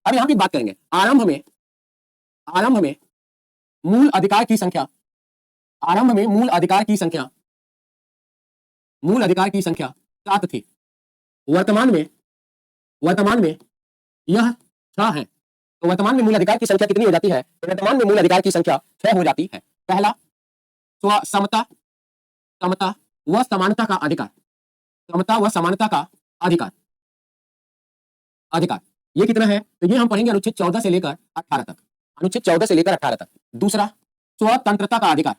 अब यहां पे बात करेंगे आरंभ में मूल अधिकार की संख्या, आरंभ में मूल अधिकार की संख्या 7 थी। वर्तमान में यह 6 है। तो वर्तमान में मूल अधिकार की संख्या कितनी हो जाती है? तो वर्तमान में मूल अधिकार की संख्या 6 हो जाती है। पहला समता व समानता का अधिकार, समता व समानता का अधिकार ये कितना है? तो ये हम पढ़ेंगे अनुच्छेद 14 से लेकर 18 तक, अनुच्छेद 14 से लेकर 18 तक। दूसरा स्वतंत्रता का अधिकार,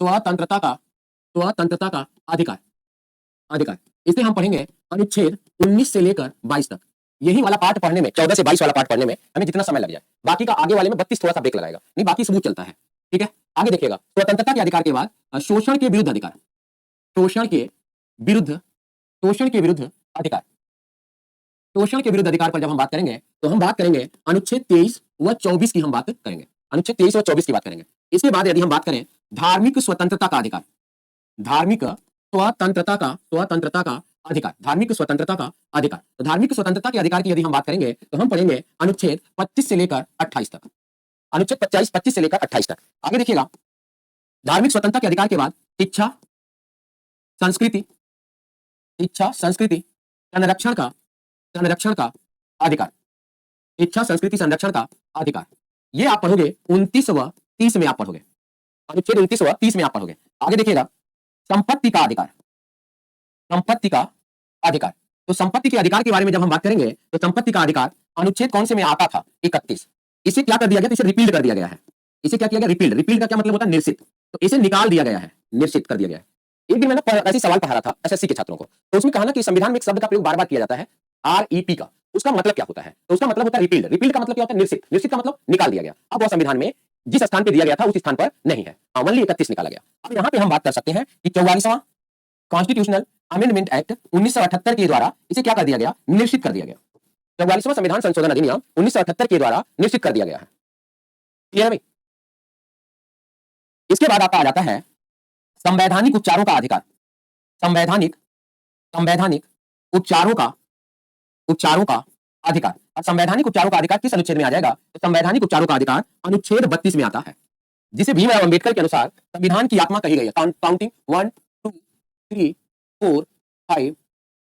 स्वतंत्रता का अधिकार इसे हम पढ़ेंगे अनुच्छेद 19 से लेकर 22 तक। यही वाला पार्ट पढ़ने में, 14 से 22 वाला पार्ट पढ़ने में हमें जितना समय लग जाए, बाकी का आगे वाले में 32 थोड़ा सा ब्रेक लगाएगा, नहीं बाकी स्मूथ चलता है। ठीक है, आगे देखिएगा। स्वतंत्रता के अधिकार के बाद शोषण के विरुद्ध अधिकार, शोषण के विरुद्ध अधिकार, शोषण के विरुद्ध अधिकार पर जब हम बात करेंगे तो हम बात करेंगे अनुच्छेद 23 व 24 की हम बात करेंगे, अनुच्छेद 23 व 24 की बात करेंगे। इसके बाद यदि हम बात करें धार्मिक स्वतंत्रता का अधिकार, धार्मिक स्वतंत्रता का अधिकार, धार्मिक स्वतंत्रता का अधिकार। तो धार्मिक स्वतंत्रता के अधिकार की यदि हम बात करेंगे तो हम पढ़ेंगे अनुच्छेद 25 से लेकर 28 तक, अनुच्छेद 25 से लेकर 28 तक। आगे देखिएगा, धार्मिक स्वतंत्रता के अधिकार के बाद इच्छा संस्कृति संरक्षण का अधिकार, इच्छा संस्कृति संरक्षण का अधिकार, ये आप पढ़ोगे 29 व 30 में आप पढ़ोगे, अनुच्छेद 29 व 30 में आप पढ़ोगे। आगे देखिएगा संपत्ति का अधिकार, तो संपत्ति के अधिकार के बारे में जब हम बात करेंगे तो संपत्ति का अधिकार अनुच्छेद कौन से में आता था? 31। इसे क्या कर दिया गया? इसे रिपील्ड कर दिया गया है। इसे क्या किया गया? रिपील्ड का क्या मतलब होता है? निर्सित। तो इसे निकाल दिया गया है, निर्सित कर दिया गया है। एक दिन मैंने ऐसे सवाल पढ़ा था एसएससी के छात्रों को, तो उसमें कहा ना कि संविधान में एक शब्द का प्रयोग बार-बार किया जाता है, आरईपी का, उसका मतलब क्या होता है? तो उसका मतलब होता है रिपील्ड। रिपील्ड का मतलब क्या होता है? निर्सित। निर्सित का मतलब निकाल दिया गया। अब वह संविधान में जिस स्थान पर दिया गया था उस स्थान पर नहीं है, ओनली 31 निकाला गया। अब यहाँ पे हम बात कर सकते हैं कि 44वां कॉन्स्टिट्यूशनल अमेंडमेंट एक्ट 1978 के द्वारा इसे क्या कर दिया गया? निश्चित कर दिया गया। 44वां संविधान संशोधन अधिनियम 1978 के द्वारा निश्चित कर दिया गया है। क्लियर है भाई? इसके बाद आपका आ जाता है संवैधानिक उपचारों का अधिकार, संवैधानिक उपचारों का अधिकार। अब संवैधानिक उपचारों का अधिकार किस अनुच्छेद में आ जाएगा? तो संवैधानिक उपचारों का अधिकार अनुच्छेद 32 में आता है, जिसे भीमराव अंबेडकर के अनुसार संविधान की आत्मा कही गई है। काउंटिंग 1 2 3 4 5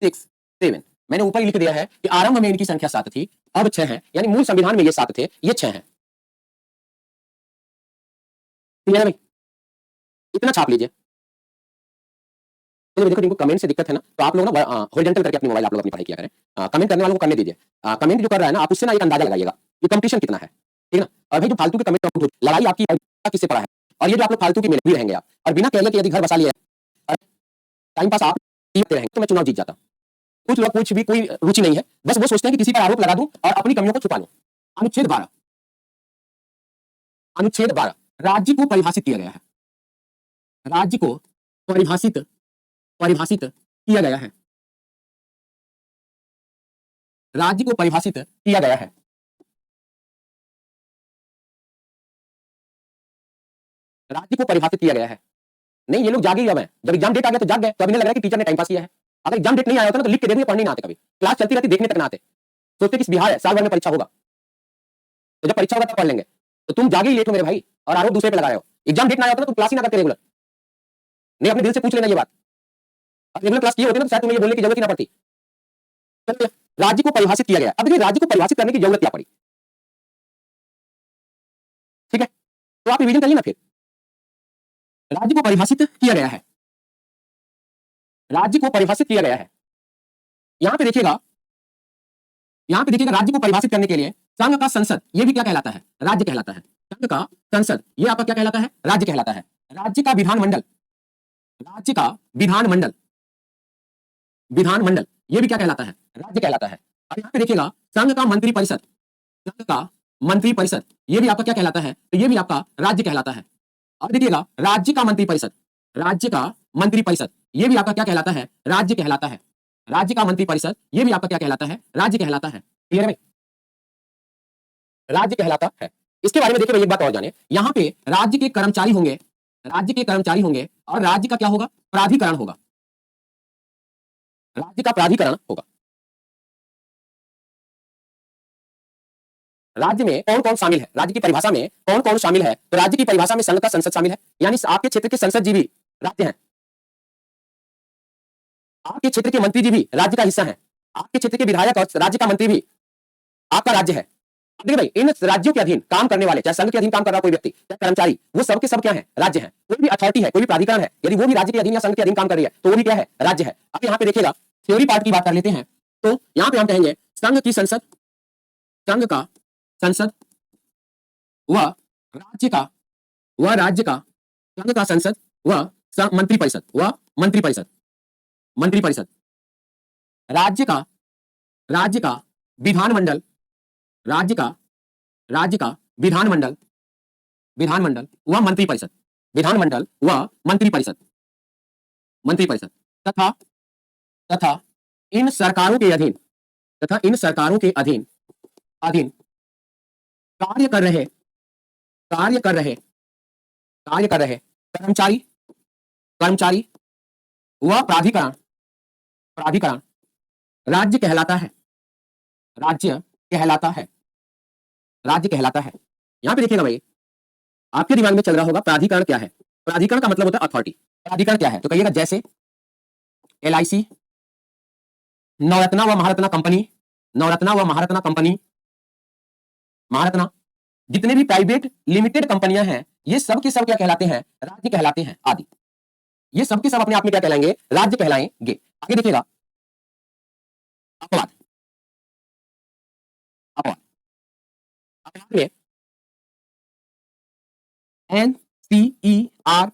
6 7। मैंने ऊपर लिख दिया है कि आरंभ में इनकी संख्या 7 थी, अब 6 है, यानी मूल संविधान में ये 7 थे, ये 6 हैं। क्लियर है भाई? इतना छाप लीजिए। तो देखो, जिनको कमेंट से दिक्कत है ना, तो आप लोग ना हॉरिजॉन्टल करके अपनी मोबाइल आप लोग अपनी पढ़ाई किया करें। कमेंट करने वालों को करने दीजिए। कमेंट जो कर रहा है ना, आप उससे ना एक अंदाजा लगाइएगा कि कंपटीशन कितना है, ठीक है ना। और भाई जो फालतू के कमेंट, लड़ाई आपकी किससे पड़ा है, और ये जो आप लोग फालतू की में भी रहेंगे आप, और बिना कहले के यदि घर बसा लिया टाइम पास आप रहेंगे तो मैं चुनाव जीत जाता। कुछ लोग कुछ भी कोई रुचि नहीं है, बस वो सोचते हैं कि किसी पर आरोप लगा दूं और अपनी कमियों को छुपा लूं। अनुच्छेद 12 राज्य को परिभाषित किया गया है, राज्य को परिभाषित किया गया है, राज्य को परिभाषित किया गया है। राज्य को परिभाषित किया गया है। नहीं, ये लोग जागे ही अब हैं। जब एग्जाम डेट आ गया तो जाग गए, तो अभी लग रहा है कि टीचर ने टाइम पास किया है। अगर एग्जाम डेट नहीं आया होता ना तो लिख के दे दिए, पढ़ने ना आते, कभी क्लास चलती रहती देखने तक ना आते, सोचते कि बिहार है, साल भर में परीक्षा होगा, तो जब परीक्षा होगा तब पढ़ लेंगे। तो तुम जागे ही लेट हो मेरे भाई, और आरोप दूसरे पे लगा रहे हो। एग्जाम डेट ना आया होता ना तुम क्लास ही ना करते रेगुलर। नहीं, अपने दिल से पूछ लेना ये बात। रेगुलर क्लास किए होते ना तो शायद तुम्हें ये बोलने की जरूरत ही ना पड़ती। राज्य को परिभाषित किया गया। अब देखिए, राज्य को परिभाषित करने की जरूरत क्या पड़ी? ठीक है, तो आप रिवीजन करिए ना फिर। राज्य को परिभाषित किया गया है, राज्य को परिभाषित किया गया है। यहां पे देखिएगा, राज्य को परिभाषित करने के लिए संघ का संसद, ये भी क्या कहलाता है? राज्य कहलाता है। संघ का संसद, ये आपका क्या कहलाता है? राज्य कहलाता है। राज्य का विधानमंडल, ये भी क्या कहलाता है? राज्य कहलाता है। और यहां पे देखिएगा संघ का मंत्री परिषद, ये भी आपका क्या कहलाता है? तो ये भी आपका राज्य कहलाता है। और देखिएगा राज्य का मंत्री परिषद, ये भी आपका क्या कहलाता है? राज्य कहलाता है। राज्य का मंत्री परिषद, ये भी आपका क्या कहलाता है? राज्य कहलाता है। क्लियर है भाई? राज्य कहलाता है। इसके बारे में देखिए भाई, एक बात और जाने, यहां पे राज्य के कर्मचारी होंगे, और राज्य का क्या होगा? प्राधिकरण होगा, राज्य का प्राधिकरण होगा। राज्य में कौन कौन शामिल है, राज्य की परिभाषा में कौन कौन शामिल है, तो राज्य की परिभाषा में संघ का संसद शामिल है, यानी आपके क्षेत्र के संसद जी भी राज्य हैं, आपके क्षेत्र के मंत्री जी भी राज्य का हिस्सा हैं, आपके क्षेत्र के विधायक और राज्य का मंत्री भी आपका राज्य है। देखिए भाई, इन राज्यों के अधीन काम करने वाले, चाहे संघ के अधीन काम कर रहा कोई व्यक्ति, चाहे कर्मचारी, वो सबके सब क्या है, राज्य है। कोई भी अथॉरिटी है, कोई भी प्राधिकरण है, यदि वो भी राज्य के अधीन या संघ के अधीन काम कर रही है तो वो भी क्या है, राज्य है। अब यहाँ पे देखिएगा, थ्योरी पार्ट की बात कर लेते हैं, तो यहाँ पे हम कहेंगे संघ की संसद, संघ का संसद व राज्य का, वह राज्य का संघ का संसद व मंत्री परिषद, वह मंत्री परिषद, मंत्री परिषद, राज्य का, राज्य का विधानमंडल, राज्य का, राज्य का विधानमंडल, विधानमंडल व मंत्री परिषद, विधानमंडल व मंत्री परिषद, मंत्री परिषद, तथा तथा इन सरकारों के अधीन, तथा इन सरकारों के अधीन अधीन कार्य कर रहे, कार्य कर रहे, कार्य कर रहे कर्मचारी, कर्मचारी व प्राधिकरण, प्राधिकरण राज्य कहलाता है, राज्य कहलाता है, राज्य कहलाता है। यहां पे देखिएगा भाई, आपके दिमाग में चल रहा होगा प्राधिकरण क्या है। प्राधिकरण का मतलब होता है अथॉरिटी। प्राधिकरण क्या है तो कहिएगा जैसे LIC, नवरत्ना व महारत्ना कंपनी, नवरत्ना व महारत्ना कंपनी, महारत्ना, जितने भी प्राइवेट लिमिटेड कंपनियां हैं ये सब के सब क्या कहलाते हैं, राज्य कहलाते हैं आदि। ये सब के सब अपने आप में क्या कहलाएंगे, राज्य कहलाएंगे। आगे देखिएगा, अपवाद, अपवाद, अपवाद में NCERT,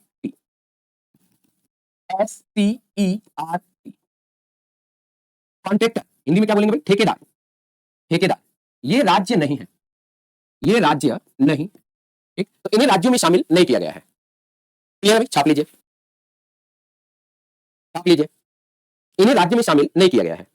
SCERT, कॉन्ट्रैक्टर, हिंदी में क्या बोलेंगे भाई, ठेकेदार, ठेकेदार, ये राज्य नहीं है, ये राज्य नहीं, ठीक। तो इन्हें राज्यों में शामिल नहीं किया गया है। क्लियर है भाई, छाप लीजिए, छाप लीजिए, इन्हें राज्य में शामिल नहीं किया गया है।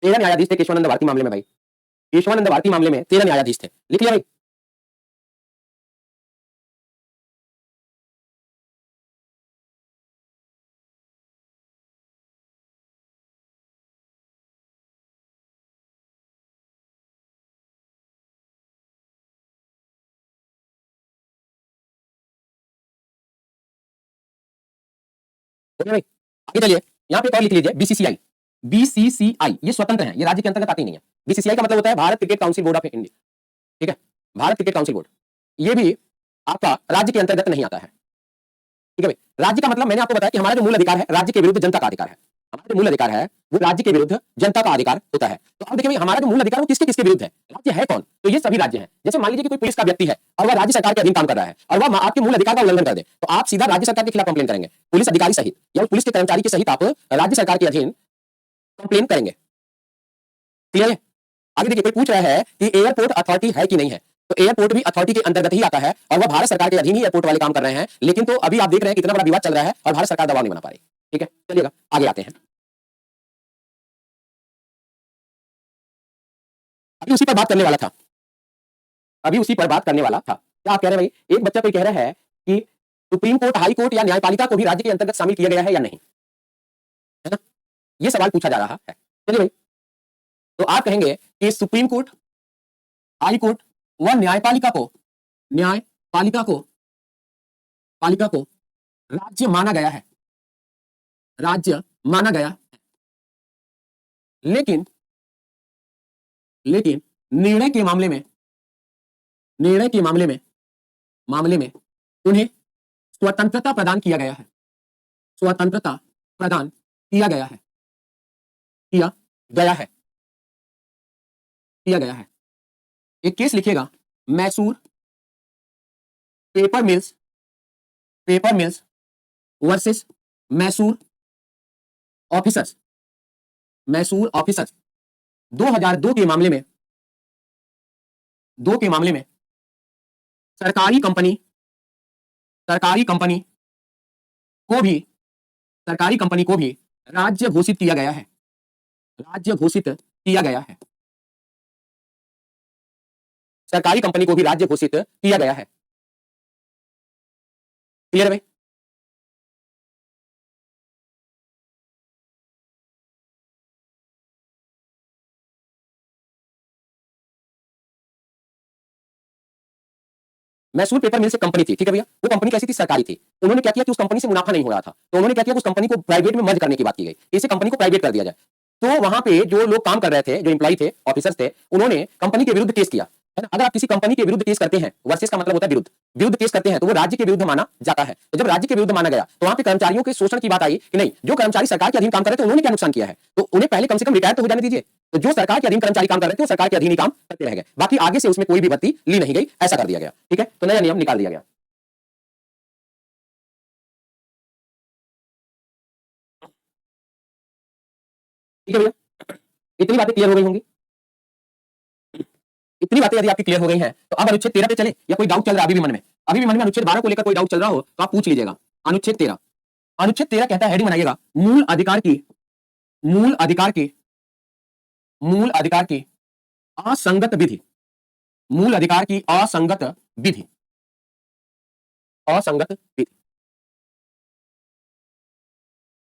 तेरह न्यायाधीश थे केशवानंद भारती मामले में भाई, केशवानंद भारती मामले में 13 न्यायाधीश थे, लिख लिया भाई। भाई आगे चलिए, यहाँ पे एक और लिख लीजिए, BCCI, BCCI ये स्वतंत्र है, ये राज्य के अंतर्गत आती नहीं है। BCCI का मतलब होता है Bharat cricket council board of India, ठीक है, भारत क्रिकेट काउंसिल बोर्ड, ये भी आपका राज्य के अंतर्गत नहीं आता है, ठीक है भाई। राज्य का मतलब मैंने आपको बताया कि हमारा जो मूल अधिकार है राज्य के विरुद्ध जनता का अधिकार है, हमारा जो मूल अधिकार है वो राज्य के विरुद्ध जनता का अधिकार होता है। तो अब देखिए भाई, हमारा जो मूल अधिकार वो किसके किसके विरुद्ध है, राज्य है कौन, तो ये सभी राज्य हैं। जैसे मान लीजिए कि कोई पुलिस का व्यक्ति है और वह राज्य सरकार के अधीन काम कर रहा है और वह आपके मूल अधिकार का उल्लंघन कर दे, तो आप सीधा राज्य सरकार के खिलाफ कंप्लेन करेंगे, पुलिस अधिकारी सहित या पुलिस के कर्मचारी के सहित आप राज्य सरकार के अधीन कंप्लेन करेंगे। क्लियर है। आगे देखिए, कोई पूछ रहा है कि एयरपोर्ट अथॉरिटी है कि नहीं है, तो एयरपोर्ट भी अथॉरिटी के अंतर्गत ही आता है और वह भारत सरकार के अधीन ही एयरपोर्ट वाले काम कर रहे हैं। लेकिन तो अभी आप देख रहे हैं कितना बड़ा विवाद चल रहा है और भारत सरकार दबाव नहीं बना पा रही, ठीक है। चलिएगा आगे आते हैं, अभी उसी पर बात करने वाला था, अभी उसी पर बात करने वाला था। क्या आप कह रहे हैं भाई, एक बच्चा कोई कह रहा है कि सुप्रीम कोर्ट, हाई कोर्ट या न्यायपालिका को भी राज्य के अंतर्गत शामिल किया गया है या नहीं, है ना, ये सवाल पूछा जा रहा है। चलिए भाई, तो आप कहेंगे कि सुप्रीम कोर्ट, हाई कोर्ट व न्यायपालिका को, न्यायपालिका को, पालिका को राज्य माना गया है, राज्य माना गया है। लेकिन लेकिन निर्णय के मामले में, निर्णय के मामले में उन्हें स्वतंत्रता प्रदान किया गया है, स्वतंत्रता प्रदान किया गया है, किया गया है, किया गया है। एक केस लिखिएगा, Mysore paper mills, paper mills versus Mysore officers, Mysore officers 2002 के मामले में, 2 के मामले में सरकारी कंपनी, सरकारी कंपनी को भी सरकारी कंपनी को भी राज्य घोषित किया गया है, राज्य घोषित किया गया है, सरकारी कंपनी को भी राज्य घोषित किया गया है। क्लियर है भाई? मैसूर पेपर मिल से कंपनी थी, ठीक है भैया, वो कंपनी कैसी थी? सरकारी थी। उन्होंने क्या किया कि उस कंपनी से मुनाफा नहीं हो रहा था, तो उन्होंने क्या किया, उस कंपनी को प्राइवेट में मर्ज करने की बात की गई, इसे कंपनी को प्राइवेट कर दिया जाए। तो वहां पे जो लोग काम कर रहे थे, जो एम्प्लॉय थे, ऑफिसर्स थे, उन्होंने कंपनी के विरुद्ध केस किया, है ना। अगर आप किसी कंपनी के विरुद्ध केस करते हैं, वर्सेस का मतलब होता है विरुद्ध, विरुद्ध केस करते हैं, तो वो राज्य के विरुद्ध माना जाता है। तो जब राज्य के विरुद्ध माना गया, तो वहां पे कर्मचारियों के शोषण की बात आई कि नहीं, जो कर्मचारी सरकार के अधीन काम कर रहे थे, उन्होंने क्या नुकसान किया है, तो उन्हें पहले कम से कम रिटायर तो हो जाने दीजिए। तो जो सरकार के अधीन कर्मचारी काम कर रहे थे, वो सरकार के अधीन ही काम करते रह गए, बाकी आगे से उसमें कोई भी भर्ती ली नहीं गई, ऐसा कर दिया गया, ठीक है। तो नया नियम निकाल दिया गया। ठीक है भैया, इतनी बातें क्लियर हो गई होंगी। इतनी बातें यदि आपकी क्लियर हो गई हैं, तो अब अनुच्छेद 13 पे चले, या कोई डाउट चल रहा है अभी भी मन में? अभी भी मन में अनुच्छेद 12 को लेकर कोई डाउट चल रहा हो तो आप पूछ लीजिएगा। अनुच्छेद 13, अनुच्छेद 13 कहता है, हेडिंग बनाइएगा, मूल अधिकार की, मूल अधिकार की, मूल अधिकार की असंगत विधि, मूल अधिकार की असंगत विधि, असंगत विधि।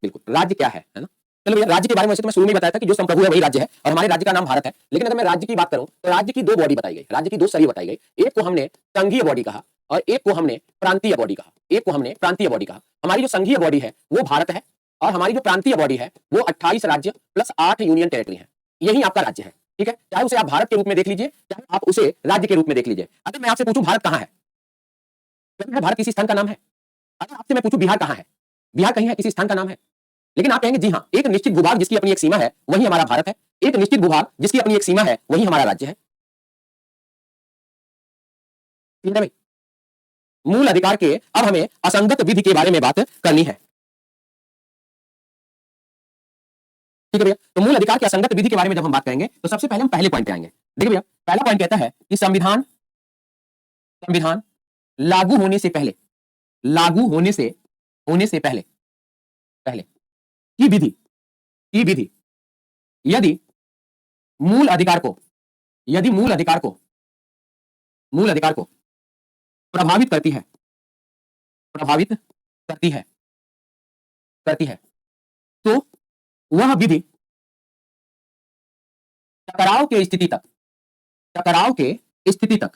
बिल्कुल, राज्य क्या है ना। चलो भैया, राज्य के बारे में वैसे तो मैं शुरू में बताया था कि जो संप्रभु है वही राज्य है, और हमारे राज्य का नाम भारत है। लेकिन अगर मैं राज्य की बात करूं, तो राज्य की दो बॉडी बताई गई, राज्य की दो स्तरीय बताई गई। एक को हमने संघीय बॉडी कहा, और एक को हमने प्रांतीय बॉडी कहा, एक को हमने प्रांतीय बॉडी कहा। हमारी जो संघीय बॉडी है वो भारत है, और हमारी जो प्रांतीय बॉडी है वो 28 राज्य प्लस 8 यूनियन टेरिटरी है। यही आपका राज्य है, ठीक है। चाहे उसे आप भारत के रूप में देख लीजिए, चाहे आप उसे राज्य के रूप में देख लीजिए। अगर मैं आपसे पूछूं भारत कहां है, तो भारत किसी स्थान का नाम है। अगर आपसे मैं पूछूं बिहार कहां है, बिहार कहीं है, किसी स्थान का नाम है। लेकिन आप कहेंगे जी हाँ, एक निश्चित भूभाग जिसकी अपनी एक सीमा है वही हमारा भारत है, एक निश्चित भूभाग जिसकी अपनी एक सीमा है वही हमारा राज्य है। ठीक है भाई, मूल अधिकार के अब हमें असंगत विधि के बारे में बात करनी है। ठीक है भैया, तो मूल अधिकार के असंगत विधि के बारे में जब हम बात करेंगे, तो सबसे पहले हम पहले पॉइंट पे आएंगे। देखिए भैया, पहला पॉइंट कहता है कि संविधान, संविधान लागू होने से पहले, लागू होने से पहले, पहले की विधि, की विधि यदि मूल अधिकार को, यदि मूल अधिकार को, मूल अधिकार को प्रभावित करती है, प्रभावित करती है, करती है, तो वह विधि टकराव के स्थिति तक, टकराव के स्थिति तक,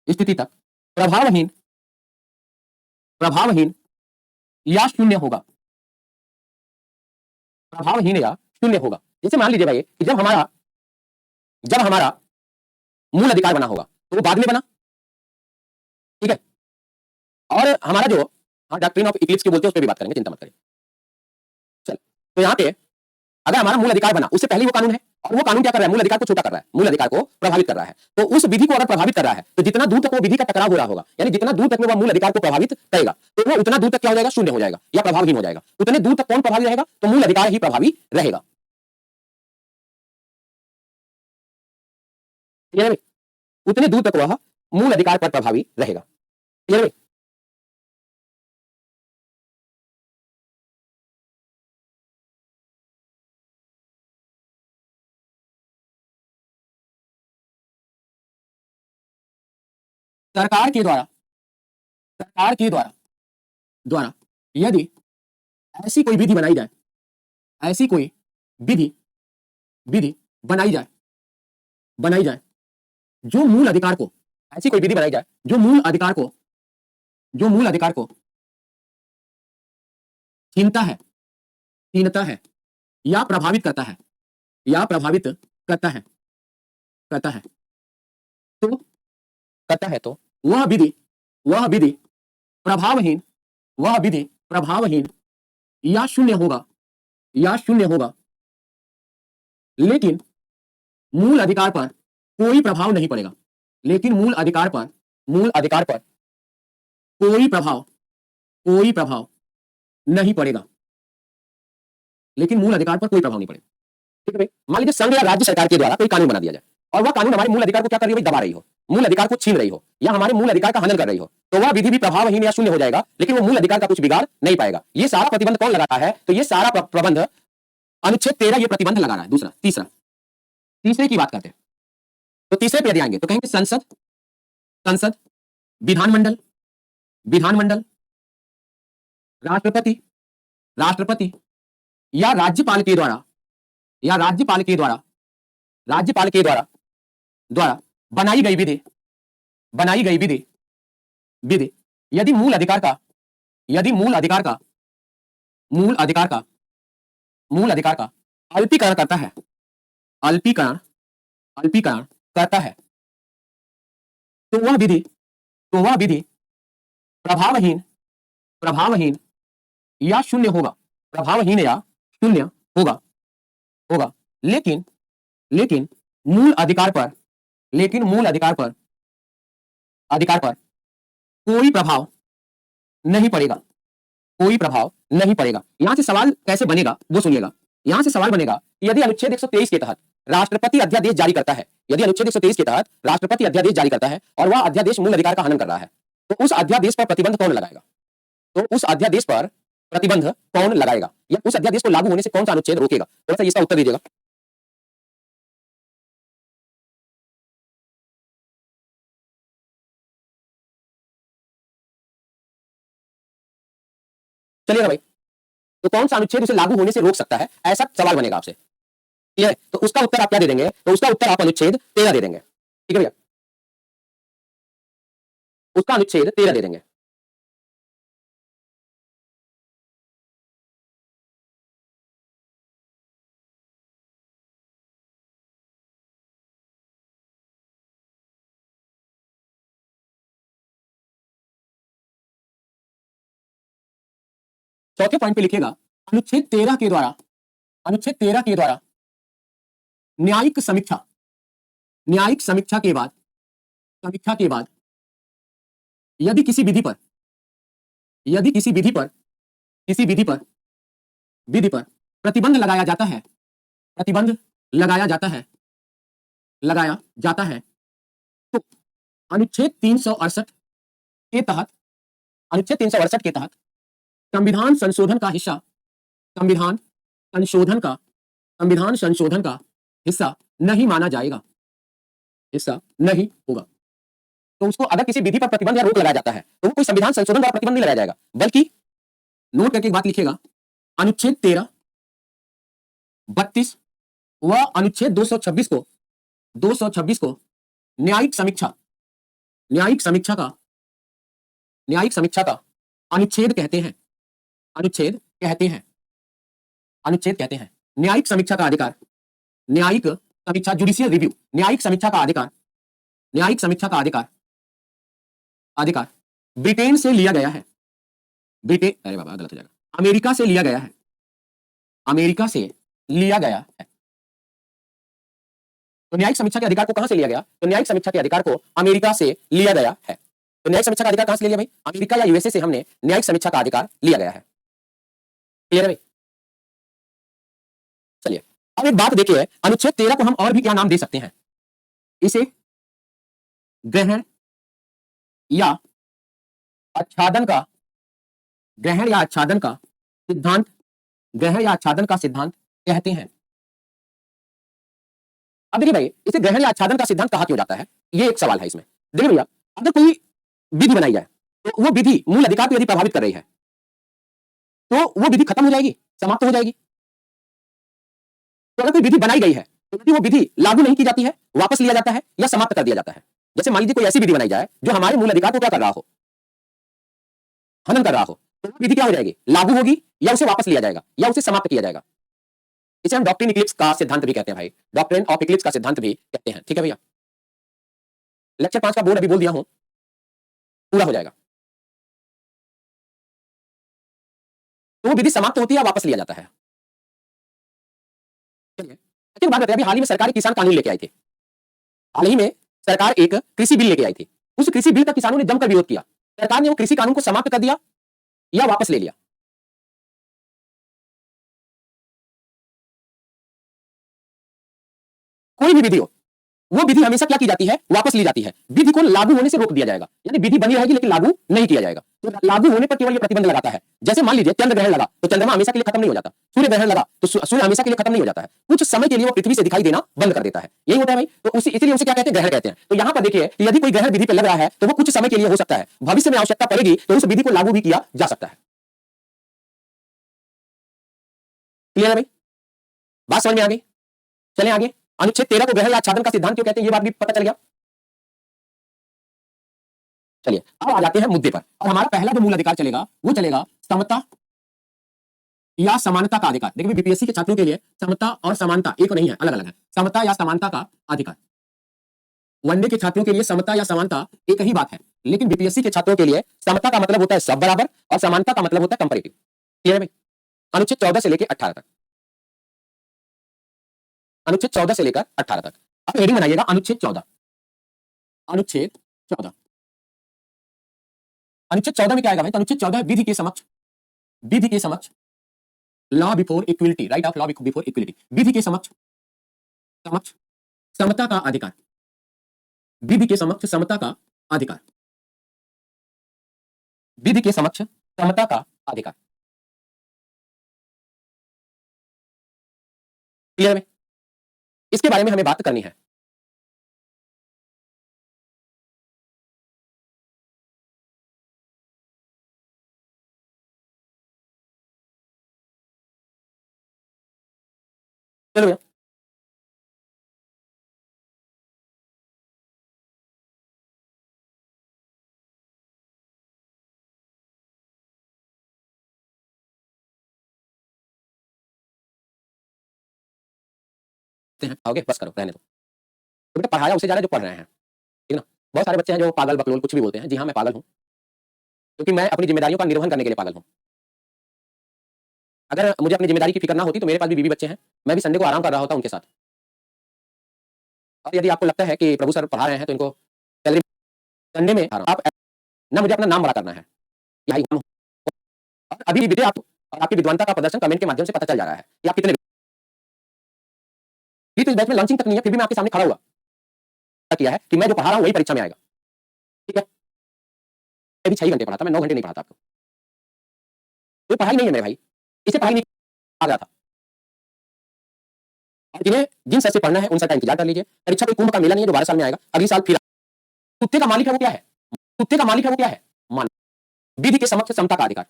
स्थिति तक प्रभावहीन, प्रभावहीन या शून्य होगा, प्रभावहीन या शून्य होगा। जैसे मान लीजिए भाई कि जब हमारा मूल अधिकार बना होगा, तो वो बाद में बना, ठीक है। और हमारा जो, हाँ, डॉक्ट्रिन ऑफ इक्लिप्स की बोलते हैं, उस पर भी बात करेंगे, चिंता मत करिए। चल, तो यहाँ पे अगर हमारा मूल अधिकार बना, उससे पहले वो कानून है, और वो कानून क्या कर रहा है, मूल अधिकार को छोटा कर रहा है, मूल अधिकार को प्रभावित कर रहा है। तो उस विधि को अगर प्रभावित कर रहा है, तो जितना दूर तक वो विधि का टकराव हो रहा होगा, यानी जितना दूर तक में वो मूल अधिकार को प्रभावित करेगा, तो वो उतना दूर तक क्या हो जाएगा, शून्य हो जाएगा या प्रभावहीन हो जाएगा। उतने दूर तक कौन प्रभावी रहेगा, तो मूल अधिकार ही प्रभावी रहेगा। उतने दूर तक वह मूल अधिकार पर प्रभावी रहेगा। क्लियर है? सरकार के द्वारा, सरकार के द्वारा, द्वारा यदि ऐसी कोई विधि बनाई जाए, ऐसी कोई विधि, विधि बनाई जाए, बनाई जाए जो मूल अधिकार को, ऐसी कोई विधि बनाई जाए जो मूल अधिकार को, जो मूल अधिकार को छीनता है, छीनता है या प्रभावित करता है, या प्रभावित करता है, करता है, तो करता है, तो वह विधि, वह विधि प्रभावहीन, वह विधि प्रभावहीन या शून्य होगा, या शून्य होगा। लेकिन मूल अधिकार पर कोई प्रभाव नहीं पड़ेगा, लेकिन मूल अधिकार पर, मूल अधिकार पर कोई प्रभाव, कोई प्रभाव नहीं पड़ेगा, लेकिन मूल अधिकार पर कोई प्रभाव नहीं पड़ेगा। ठीक है भाई, मान लीजिए संघ या राज्य सरकार के द्वारा कोई कानून बना दिया जाए, और वह कानून हमारे मूल अधिकार को क्या कर रही है, दबा रही हो, मूल अधिकार को छीन रही हो, या हमारे मूल अधिकार का हनन कर रही हो, तो वह विधि भी प्रभावहीन या शून्य हो जाएगा, लेकिन वो मूल अधिकार का कुछ बिगाड़ नहीं पाएगा। ये सारा प्रतिबंध कौन लगाता है? तो ये सारा प्रबंध अनुच्छेद 13 ये प्रतिबंध लगा रहा है। दूसरा, तीसरा, तीसरे की बात करते हैं। तो तीसरे पे यदि आएंगे तो कहेंगे संसद, संसद, विधानमंडल, विधानमंडल, राष्ट्रपति, राष्ट्रपति, या राज्यपाल के द्वारा, या राज्यपाल के द्वारा, राज्यपाल के द्वारा द्वारा बनाई गई विधि, बनाई गई विधि, विधि यदि मूल अधिकार का, यदि मूल अधिकार का, मूल अधिकार का, मूल अधिकार का अल्पीकरण करता है, अल्पीकरण, अल्पीकरण करता है, तो वह विधि, तो वह विधि प्रभावहीन, प्रभावहीन या शून्य होगा, प्रभावहीन या शून्य होगा, होगा। लेकिन, लेकिन मूल अधिकार पर, लेकिन मूल अधिकार पर, अधिकार पर कोई प्रभाव नहीं पड़ेगा, कोई प्रभाव नहीं पड़ेगा। यहां से सवाल कैसे बनेगा वो सुनिएगा। यहां से सवाल बनेगा यदि अनुच्छेद 123 के तहत राष्ट्रपति अध्यादेश जारी करता है, यदि अनुच्छेद 123 के तहत राष्ट्रपति अध्यादेश जारी करता है और वह अध्यादेश मूल अधिकार का हनन कर रहा है, तो उस अध्यादेश पर प्रतिबंध कौन लगाएगा? तो उस अध्यादेश पर प्रतिबंध कौन लगाएगा, या उस अध्यादेश को लागू होने से कौन सा अनुच्छेद रोकेगा? थोड़ा सा इसका उत्तर दीजिएगा। चलिएगा भाई, तो कौन सा अनुच्छेद उसे लागू होने से रोक सकता है, ऐसा सवाल बनेगा आपसे। ठीक है, तो उसका उत्तर आप क्या दे देंगे? तो उसका उत्तर आप अनुच्छेद 13 दे देंगे। ठीक है भैया, उसका अनुच्छेद 13 दे देंगे। चौथे पॉइंट पे लिखिएगा अनुच्छेद 13 के द्वारा, अनुच्छेद 13 के द्वारा न्यायिक समीक्षा, न्यायिक समीक्षा के बाद, समीक्षा के बाद यदि किसी विधि पर, यदि किसी विधि पर, किसी विधि पर, विधि पर प्रतिबंध लगाया जाता है, प्रतिबंध लगाया जाता है, लगाया जाता है, तो अनुच्छेद 368 के तहत, अनुच्छेद 368 के तहत संविधान संशोधन का हिस्सा, संविधान संशोधन का, संविधान संशोधन का हिस्सा नहीं माना जाएगा, हिस्सा नहीं होगा। तो उसको अगर किसी विधि पर प्रतिबंध या रोक लगाया जाता है तो वो कोई संविधान संशोधन द्वारा प्रतिबंध नहीं लगाया जाएगा, बल्कि नोट करके एक बात लिखिएगा, अनुच्छेद 13, 32 व अनुच्छेद 226 को, 226 को न्यायिक समीक्षा, न्यायिक समीक्षा का, न्यायिक समीक्षा का अनुच्छेद कहते हैं, अनुच्छेद कहते हैं, अनुच्छेद कहते हैं। न्यायिक समीक्षा का अधिकार, न्यायिक समीक्षा, जुडिशियल रिव्यू, न्यायिक समीक्षा का अधिकार, न्यायिक समीक्षा का अधिकार, अधिकार ब्रिटेन से लिया गया है, ब्रिटेन, अरे बाबा गलत हो जाएगा, अमेरिका से लिया गया है, अमेरिका से लिया गया है। तो न्यायिक समीक्षा के अधिकार को कहां से लिया गया? तो न्यायिक समीक्षा के अधिकार को अमेरिका से लिया गया है। तो न्यायिक समीक्षा का अधिकार कहां से लिया भाई? अमेरिका या यूएसए से हमने न्यायिक समीक्षा का अधिकार लिया गया है। क्लियर है भाई? चलिए अब एक बात देखिए, अनुच्छेद 13 को हम और भी क्या नाम दे सकते हैं? इसे ग्रहण या आच्छादन का, ग्रहण या आच्छादन का सिद्धांत, ग्रहण या आच्छादन का सिद्धांत कहते हैं। अब देखिए भाई, इसे ग्रहण या आच्छादन का सिद्धांत कहा क्यों जाता है, ये एक सवाल है इसमें। देखिए भैया, अगर कोई विधि बनाई जाए तो वो विधि मूल अधिकार को यदि प्रभावित कर रही है तो वो विधि खत्म हो जाएगी, समाप्त हो जाएगी। तो अगर कोई विधि बनाई गई है तो यदि वो विधि लागू नहीं की जाती है, वापस लिया जाता है या समाप्त कर दिया जाता है। जैसे मान लीजिए कोई ऐसी विधि बनाई जाए जो हमारे मूल अधिकार को क्या कर रहा हो, हनन कर रहा हो, तो वो विधि क्या हो जाएगी? लागू होगी, या उसे वापस लिया जाएगा, या उसे समाप्त किया जाएगा। इसे हम डॉक्ट्रिन इक्लिप्स का सिद्धांत भी कहते हैं भाई, डॉक्ट्रिन ऑफ इक्लिप्स का सिद्धांत भी कहते हैं। ठीक है भैया, लेक्चर 5 का बोर्ड अभी बोल दिया हूं, पूरा हो जाएगा। तो वो विधि समाप्त होती है या वापस लिया जाता है। चलिए एक बात बताइए, अभी हाल ही में सरकार एक किसान कानून लेके आई थी, हाल ही में सरकार एक कृषि बिल लेके आई थी। उस कृषि बिल का किसानों ने जमकर विरोध किया। सरकार ने वो कृषि कानून को समाप्त कर दिया या वापस ले लिया? कोई भी विधि हो, वो विधि हमेशा क्या की जाती है, वापस ली जाती है, विधि को लागू होने से रोक दिया जाएगा, यानी विधि बनी रहेगी लेकिन लागू नहीं किया जाएगा। तो लागू होने पर केवल ये प्रतिबंध लगाता है। जैसे मान लीजिए चंद्र ग्रहण लगा तो चंद्रमा हमेशा के लिए खत्म नहीं हो जाता, सूर्य ग्रहण लगा तो सूर्य हमेशा के लिए खत्म नहीं हो जाता है, कुछ समय के लिए वो पृथ्वी से दिखाई देना बंद कर देता है, यही होता है भाई। तो इसीलिए उसे क्या कहते हैं, ग्रहण कहते हैं। तो यहाँ पर देखिए कि यदि कोई ग्रहण विधि पर लग रहा है तो वो कुछ समय के लिए हो सकता है, भविष्य में आवश्यकता पड़ेगी तो उस विधि को लागू भी किया जा सकता है। क्लियर है भाई, बात समझ में आ गई? चले आगे, अनुच्छेद 13 को ग्रहण या आच्छादन का सिद्धांत क्यों कहते हैं, ये बात भी पता चल गया। चलिए अब आ जाते हैं मुद्दे पर, और हमारा पहला जो मूल अधिकार चलेगा वो चलेगा समता या समानता का अधिकार। देखिए बीपीएससी के छात्रों के लिए समता और समानता एक नहीं है, अलग अलग है। समता या समानता का अधिकार, वनडे के छात्रों के लिए समता या समानता एक ही बात है, लेकिन बीपीएससी के छात्रों के लिए समता का मतलब होता है सब बराबर और समानता का मतलब होता है कंपैरेटिव। क्लियर है भाई? अनुच्छेद 14 से लेकर 18 तक, अनुच्छेद 14 से लेकर 18 तक। अब हेडिंग बनाइएगा अनुच्छेद 14। अनुच्छेद 14, अनुच्छेद 14 में क्या आएगा भाई? तो अनुच्छेद 14 है विधि के समक्ष, विधि के समक्ष law before equality, right of law before equality, विधि के समक्ष समक्ष समता का अधिकार, विधि के समक्ष समता का अधिकार, विधि के समक्ष समता का अधिकार। क्लियर है? इसके बारे में हमें बात करनी है। चलो भैया, आओगे बस करो, रहने दो। तो बेटा पढ़ाया उसे जा रहा है जो पढ़ रहे हैं, ठीक ना। बहुत सारे बच्चे हैं जो पागल बकलोल कुछ भी बोलते हैं। जी हाँ मैं पागल हूँ, क्योंकि मैं अपनी जिम्मेदारियों का निर्वहन करने के लिए पागल हूँ। अगर मुझे अपनी जिम्मेदारी की फिक्र ना होती तो मेरे पास भी बीवी बच्चे हैं, मैं भी संडे को आराम कर रहा होता उनके साथ। और यदि आपको लगता है कि प्रभु सर पढ़ा रहे हैं तो इनको सैलरी संडे में आप ना, मुझे अपना नाम बड़ा करना है, यही काम। और अभी भी आप और आपकी विद्वानता का प्रदर्शन कमेंट के माध्यम से पता चल जा रहा है कि आप कितने, तो इस बैच में लॉन्चिंग तक नहीं है, फिर भी मैं आपके सामने खड़ा हुआ किया है कि मैं जो पढ़ा रहा हूँ वही परीक्षा में आएगा। ठीक है, मैं भी 6 घंटे पढ़ा था, मैं 9 घंटे नहीं पढ़ा था आपको। तो पढ़ाई नहीं है मेरे भाई, इसे पढ़ाई नहीं आ गया था। और जिन्हें जिन सर से पढ़ना है उन सर का इंतजार कर लीजिए। परीक्षा कोई कुंभ का मेला नहीं है जो 12 साल में आएगा, अगले साल फिर। कुत्ते का मालिक है वो क्या है? कुत्ते का मालिक है वो क्या है? मान विधि के समक्ष समता का अधिकार,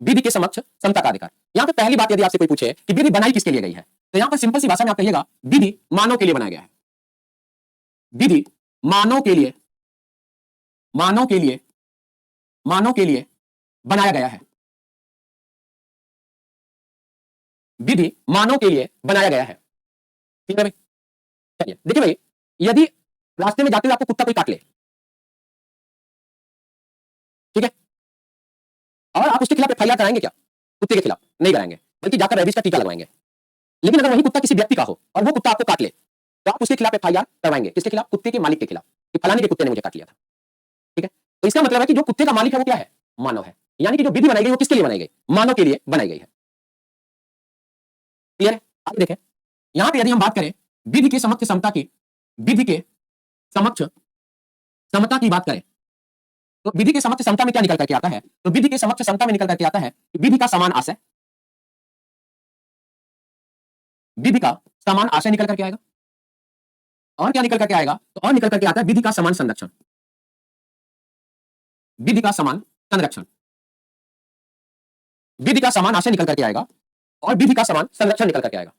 विधि के समक्ष समता का अधिकार। यहां पे पहली बात यदि आपसे कोई पूछे कि विधि बनाई किसके लिए गई है, तो यहां पर सिंपल सी भाषा में आप कहिएगा विधि मानव के लिए बनाया गया है। विधि मानव के लिए, मानव के लिए, मानव के लिए बनाया गया है। विधि मानव के लिए बनाया गया है। ठीक है भाई? चलिए देखिए भाई, यदि रास्ते में जाते हुए आपको कुत्ता कोई काट ले, ठीक है, और आप उसके खिलाफ एफआईआर कराएंगे क्या? कुत्ते के खिलाफ नहीं कराएंगे, बल्कि जाकर रेबीज का टीका लगवाएंगे। लेकिन अगर वही कुत्ता किसी व्यक्ति का हो और वो कुत्ता आपको काट ले, तो आप उसके खिलाफ एफआईआर करवाएंगे। किसके खिलाफ? कुत्ते के मालिक के खिलाफ, कि फलाने के कुत्ते ने मुझे काट लिया था। ठीक है, तो इसका मतलब है कि जो कुत्ते का मालिक है वो क्या है? मानव है। यानी कि जो विधि बनाई गई वो किसके लिए बनाई गई? मानव के लिए बनाई गई है। क्लियर है? आगे देखें, यहां पे यदि हम बात करें विधि के समक्ष समता की, विधि के समक्ष समता की बात करें, तो विधि के समक्ष समता में क्या निकल करके आता है? तो विधि के समक्ष समता में निकल करके आता है कि विधि का समान आशय, विधि का समान आशय निकल करके आएगा। और क्या निकल करके आएगा? तो और निकल करके आता है विधि का समान संरक्षण, विधि का समान संरक्षण, विधि का समान आशय निकल करके आएगा और विधि का समान संरक्षण निकल करके आएगा।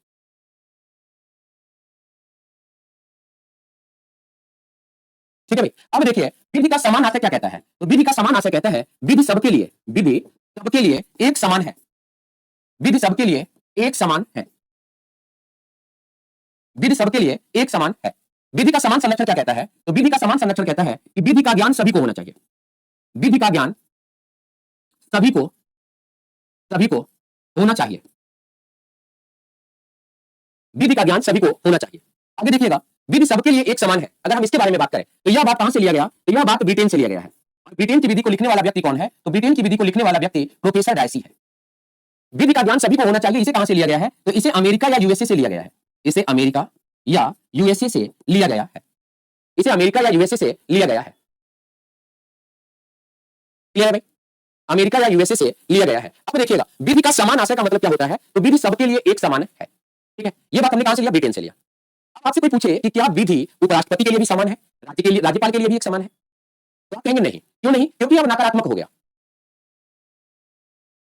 ठीक है भाई, अब देखिए विधि का समान आशय क्या कहता है? तो विधि का समान आशय कहता है विधि सबके लिए, विधि सबके लिए एक समान है, विधि सबके लिए एक समान है, विधि सबके लिए एक समान है। विधि का समान संरक्षण क्या कहता है? तो विधि का समान संरक्षण कहता है कि विधि का ज्ञान सभी को होना चाहिए, विधि का ज्ञान सभी को, सभी को होना चाहिए, विधि का ज्ञान सभी को होना चाहिए। आगे देखिएगा, विधि सबके लिए एक समान है। अगर हम इसके बारे में बात करें तो यह बात कहां से लिया गया? तो यह बात ब्रिटेन से लिया गया है। और ब्रिटेन की विधि को लिखने वाला व्यक्ति कौन है? तो ब्रिटेन की विधि को लिखने वाला व्यक्ति प्रोफेसर डायसी है। विधि का ज्ञान सभी को होना चाहिए, इसे कहां से लिया गया है? तो इसे अमेरिका या यूएसए से लिया गया है। इसे अमेरिका या यूएसए से लिया गया है। इसे अमेरिका या यूएसए से लिया गया है। क्लियर है भाई? अमेरिका या यूएसए से लिया गया है। अब देखिएगा, विधि का समान आशय का मतलब क्या होता है? तो विधि सबके लिए एक समान है। ठीक है, ये बात हमने कहां से लिया? ब्रिटेन से लिया। अब आपसे कोई पूछे कि क्या विधि उपराष्ट्रपति के लिए भी समान है, राज्य के लिए, राज्यपाल के लिए भी एक समान है, तो आप कहेंगे नहीं। क्यों नहीं? क्योंकि अब नकारात्मक हो गया,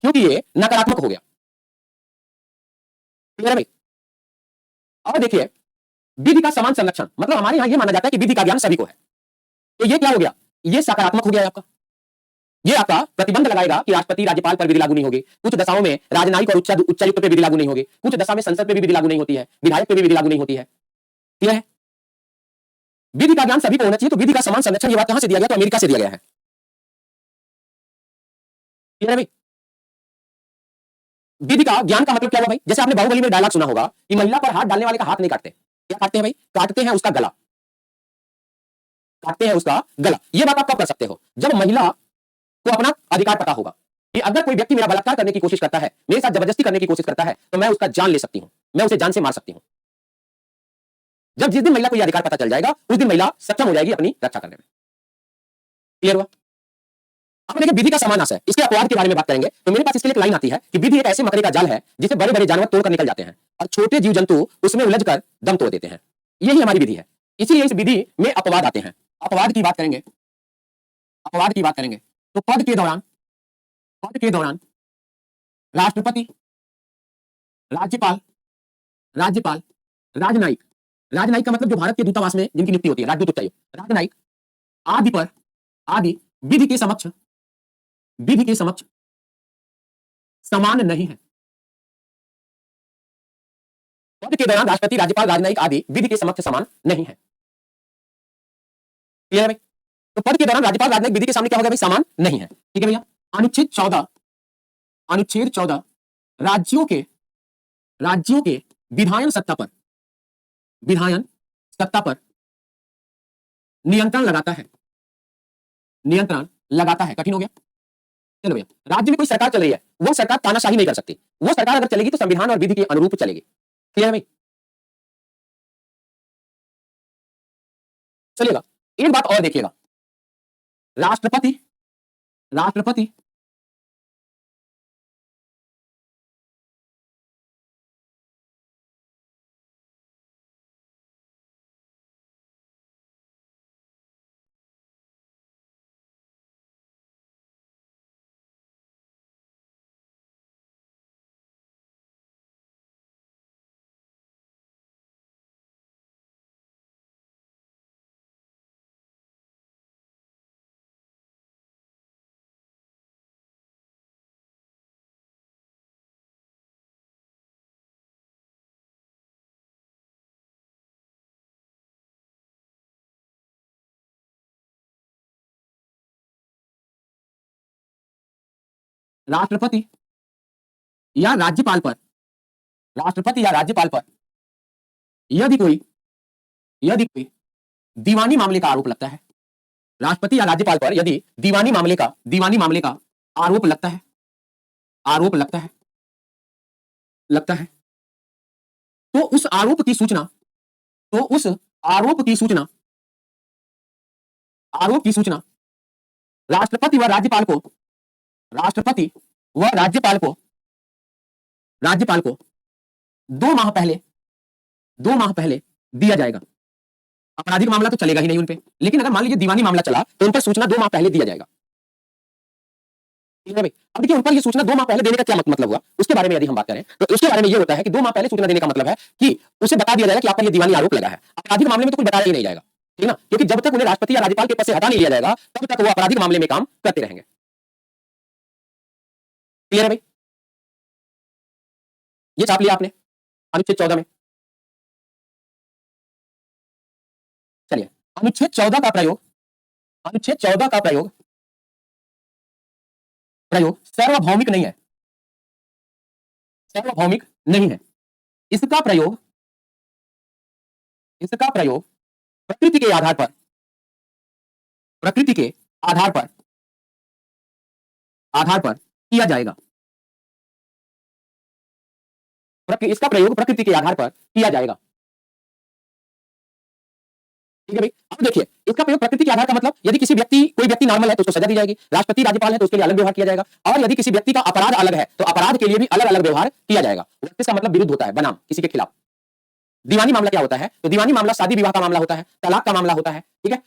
क्योंकि ये नकारात्मक हो गया। क्लियर है भाई? और देखिए, विधि का समान संरक्षण मतलब हमारे यहां यह माना जाता है कि विधि का ज्ञान सभी को है, तो ये क्या हो गया? ये सकारात्मक हो गया आपका। ये आपका प्रतिबंध लगाएगा कि राष्ट्रपति राज्यपाल पर विधि लागू नहीं होगी। कुछ दशाओं में राजनयिक और उच्चायुक्त पे विधि लागू नहीं होगी। कुछ दशा में संसद पे भी विधि लागू नहीं होती है, विधायक पे भी विधि लागू नहीं होती है। क्लियर है? विधि का ज्ञान सभी को होना चाहिए, तो विधि का समान संरक्षण ये बात कहां से दिया गया? तो अमेरिका से दिया गया है। क्लियर है भाई? विधि का ज्ञान का मतलब क्या हुआ भाई? जैसे आपने बाहुबली में डायलॉग सुना होगा कि महिला पर हाथ डालने वाले का हाथ नहीं काटते, क्या काटते हैं भाई? काटते हैं उसका गला, काटते हैं उसका गला। ये बात आप कब कर सकते हो? जब महिला को अपना अधिकार पता होगा कि अगर कोई व्यक्ति मेरा बलात्कार करने की कोशिश करता है, मेरे साथ जबरदस्ती करने की कोशिश करता है, तो मैं उसका जान ले सकती हूं, मैं उसे जान से मार सकती हूं। जब जिस दिन महिला को यह अधिकार पता चल जाएगा, उस दिन महिला सक्षम हो जाएगी अपनी रक्षा करने में। क्लियर हुआ? अब देखिए, विधि का समान आशय, इसके अपवाद के बारे में बात करेंगे। तो मेरे पास इसके लिए एक लाइन आती है कि विधि एक ऐसे मकड़े का जाल है जिसे बड़े बड़े जानवर तोड़कर निकल जाते हैं और छोटे जीव जंतु उसमें उलझकर दम तोड़ देते हैं। यही हमारी विधि है। इसीलिए इस विधि में अपवाद आते हैं। अपवाद की बात करेंगे, अपवाद की बात करेंगे तो पद के दौरान राष्ट्रपति, राज्यपाल, राज्यपाल, राजनयिक, राजनयिक का मतलब जो भारत के दूतावास में जिनकी नियुक्ति होती है, राजदूत उच्चायुक्त, राजनयिक आदि पर, आदि विधि के समक्ष, विधि के समक्ष समान नहीं है। पद के दौरान राष्ट्रपति, राज्यपाल, राजनयिक आदि विधि के समक्ष समान नहीं है। क्लियर है भाई? तो पद के दौरान राज्यपाल, राजनयिक विधि के सामने क्या होगा भाई? समान नहीं है। ठीक है भैया? अनुच्छेद 14, अनुच्छेद 14 राज्यों के, राज्यों के विधायन सत्ता पर, विधायन सत्ता पर नियंत्रण लगाता है, नियंत्रण लगाता है। कठिन हो गया? चलो भैया, राज्य में कोई सरकार चल रही है, वो सरकार तानाशाही नहीं कर सकती। वो सरकार अगर चलेगी तो संविधान और विधि के अनुरूप चलेगी। क्लियर है भाई? चलिएगा, एक बात और देखिएगा, राष्ट्रपति, राष्ट्रपति राष्ट्रपति या राज्यपाल पर, राष्ट्रपति या राज्यपाल पर यदि कोई, यदि कोई दीवानी मामले का आरोप लगता है, राष्ट्रपति या राज्यपाल पर यदि दीवानी मामले का, दीवानी मामले का आरोप लगता है, आरोप लगता है, लगता है, तो उस आरोप की सूचना, तो उस आरोप की सूचना, आरोप की सूचना राष्ट्रपति व राज्यपाल को, राष्ट्रपति व राज्यपाल को, राज्यपाल को 2 माह पहले, 2 माह पहले दिया जाएगा। आपराधिक मामला तो चलेगा ही नहीं उनपे, लेकिन अगर मान लीजिए दीवानी मामला चला तो उन पर सूचना 2 माह पहले दिया जाएगा। ठीक है भाई? अब देखिए, उन पर ये सूचना 2 माह पहले देने का क्या मतलब हुआ, उसके बारे में यदि हम बात करें तो उसके बारे में ये होता है कि 2 माह पहले सूचना देने का मतलब है कि उसे बता दिया जाएगा कि आप पर ये दीवानी आरोप लगा है। आपराधिक मामले में तो कुछ बताया ही नहीं जाएगा, ठीक ना, क्योंकि जब तक उन्हें राष्ट्रपति या राज्यपाल के पद से हटा नहीं लिया जाएगा तब तक वो आपराधिक मामले में काम करते रहेंगे। क्लियर है भाई? ये छाप लिया आपने अनुच्छेद 14 में। चलिए, अनुच्छेद 14 का प्रयोग, अनुच्छेद 14 का प्रयोग, प्रयोग सार्वभौमिक नहीं है, सार्वभौमिक नहीं है। इसका प्रयोग, इसका प्रयोग प्रकृति के आधार पर, प्रकृति के आधार पर, आधार पर किया जाएगा। इसका प्रयोग प्रकृति के आधार पर किया जाएगा। ठीक है भाई। अब देखिए, इसका प्रयोग प्रकृति के आधार का मतलब, यदि किसी व्यक्ति, कोई व्यक्ति नॉर्मल है तो उसको सजा दी जाएगी, राष्ट्रपति राज्यपाल है तो उसके लिए अलग व्यवहार किया जाएगा, और यदि किसी व्यक्ति का अपराध अलग है तो अपराध के लिए भी अलग अलग व्यवहार किया जाएगा। इसका मतलब विरुद्ध होता है, बनाम, किसी के खिलाफ। दीवानी मामला क्या होता है? तो दीवानी मामला शादी विवाह का मामला होता है, तलाक का मामला होता है, ठीक है,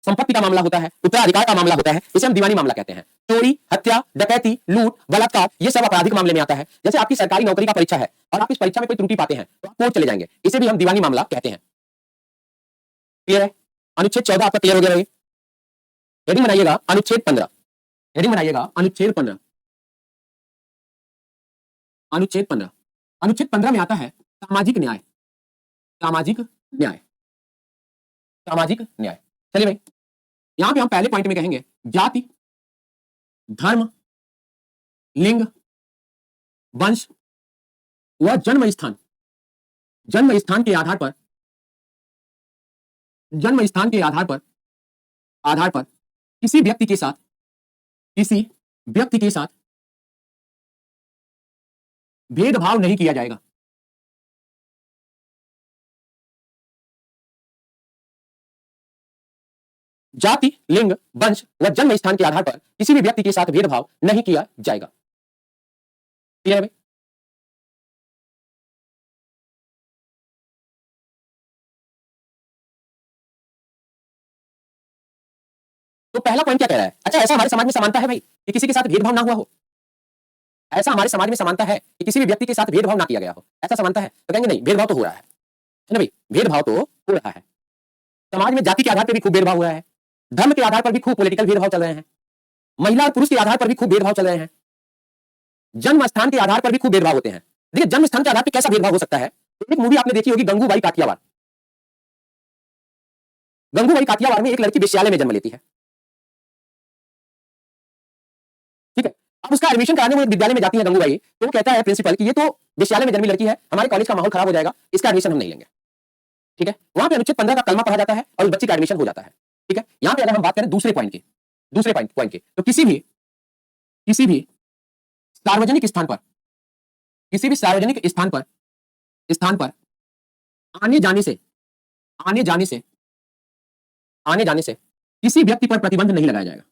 संपत्ति का मामला होता है, उत्तराधिकार का मामला होता है, इसे हम दीवानी मामला कहते हैं। चोरी, हत्या, डकैती, लूट, बलात्कार, ये सब आपराधिक मामले में आता है। जैसे आपकी सरकारी नौकरी का परीक्षा है और आप इस परीक्षा में कोई त्रुटि पाते हैं तो आप कोर्ट चले जाएंगे, इसे भी हम दीवानी मामला कहते हैं। क्लियर है? अनुच्छेद 14 आपका क्लियर हो गया भाई। हेडिंग बनाइएगा अनुच्छेद 15। हेडिंग बनाइएगा अनुच्छेद 15। अनुच्छेद 15। अनुच्छेद 15 में आता है सामाजिक न्याय। सामाजिक न्याय। सामाजिक न्याय। चलिए भाई, यहां पे हम पहले पॉइंट में कहेंगे जाति, धर्म, लिंग, वंश व जन्म स्थान। जन्म स्थान के आधार पर, जन्म स्थान के आधार पर किसी व्यक्ति के साथ, किसी व्यक्ति के साथ भेदभाव नहीं किया जाएगा। जाति, लिंग, वंश व जन्म स्थान के आधार पर किसी भी व्यक्ति के साथ भेदभाव नहीं किया जाएगा। क्लियर है भाई? तो पहला पॉइंट क्या कह रहा है? अच्छा, ऐसा हमारे समाज में समानता है भाई कि किसी के साथ भेदभाव ना हुआ हो? ऐसा हमारे समाज में समानता है कि किसी भी व्यक्ति के साथ भेदभाव ना किया गया हो? ऐसा समानता है? तो कहेंगे नहीं, भेदभाव तो हो रहा है ना भाई, भेदभाव तो हो रहा है। समाज में जाति के आधार पर भी खूब भेदभाव हुआ है, धर्म के आधार पर भी खूब पॉलिटिकल भेदभाव चल रहे हैं, महिला और पुरुष के आधार पर भी खूब भेदभाव चल रहे हैं, जन्म स्थान के आधार पर भी खूब भेदभाव होते हैं। देखिए, जन्म स्थान के आधार पर कैसा भेदभाव हो सकता है? एक मूवी आपने देखी होगी, गंगूबाई काठियावाड़। गंगूबाई काठियावाड़ में एक लड़की वेश्यालय में जन्म लेती है, ठीक है। अब उसका एडमिशन कराने वो विद्यालय में जाती है गंगूबाई, तो वो कहता है प्रिंसिपल कि ये तो वेश्यालय में जन्मी लड़की है, हमारे कॉलेज का माहौल खराब हो जाएगा, इसका एडमिशन हम नहीं लेंगे, ठीक है। वहां पे अनुच्छेद 15 का कलमा पढ़ा जाता है और उस बच्ची का एडमिशन हो जाता है, ठीक है। यहां पे अगर हम बात करें दूसरे पॉइंट की, दूसरे पॉइंट की, तो किसी भी सार्वजनिक स्थान पर, किसी भी सार्वजनिक स्थान पर आने जाने से, किसी व्यक्ति पर प्रतिबंध नहीं लगाया जाएगा।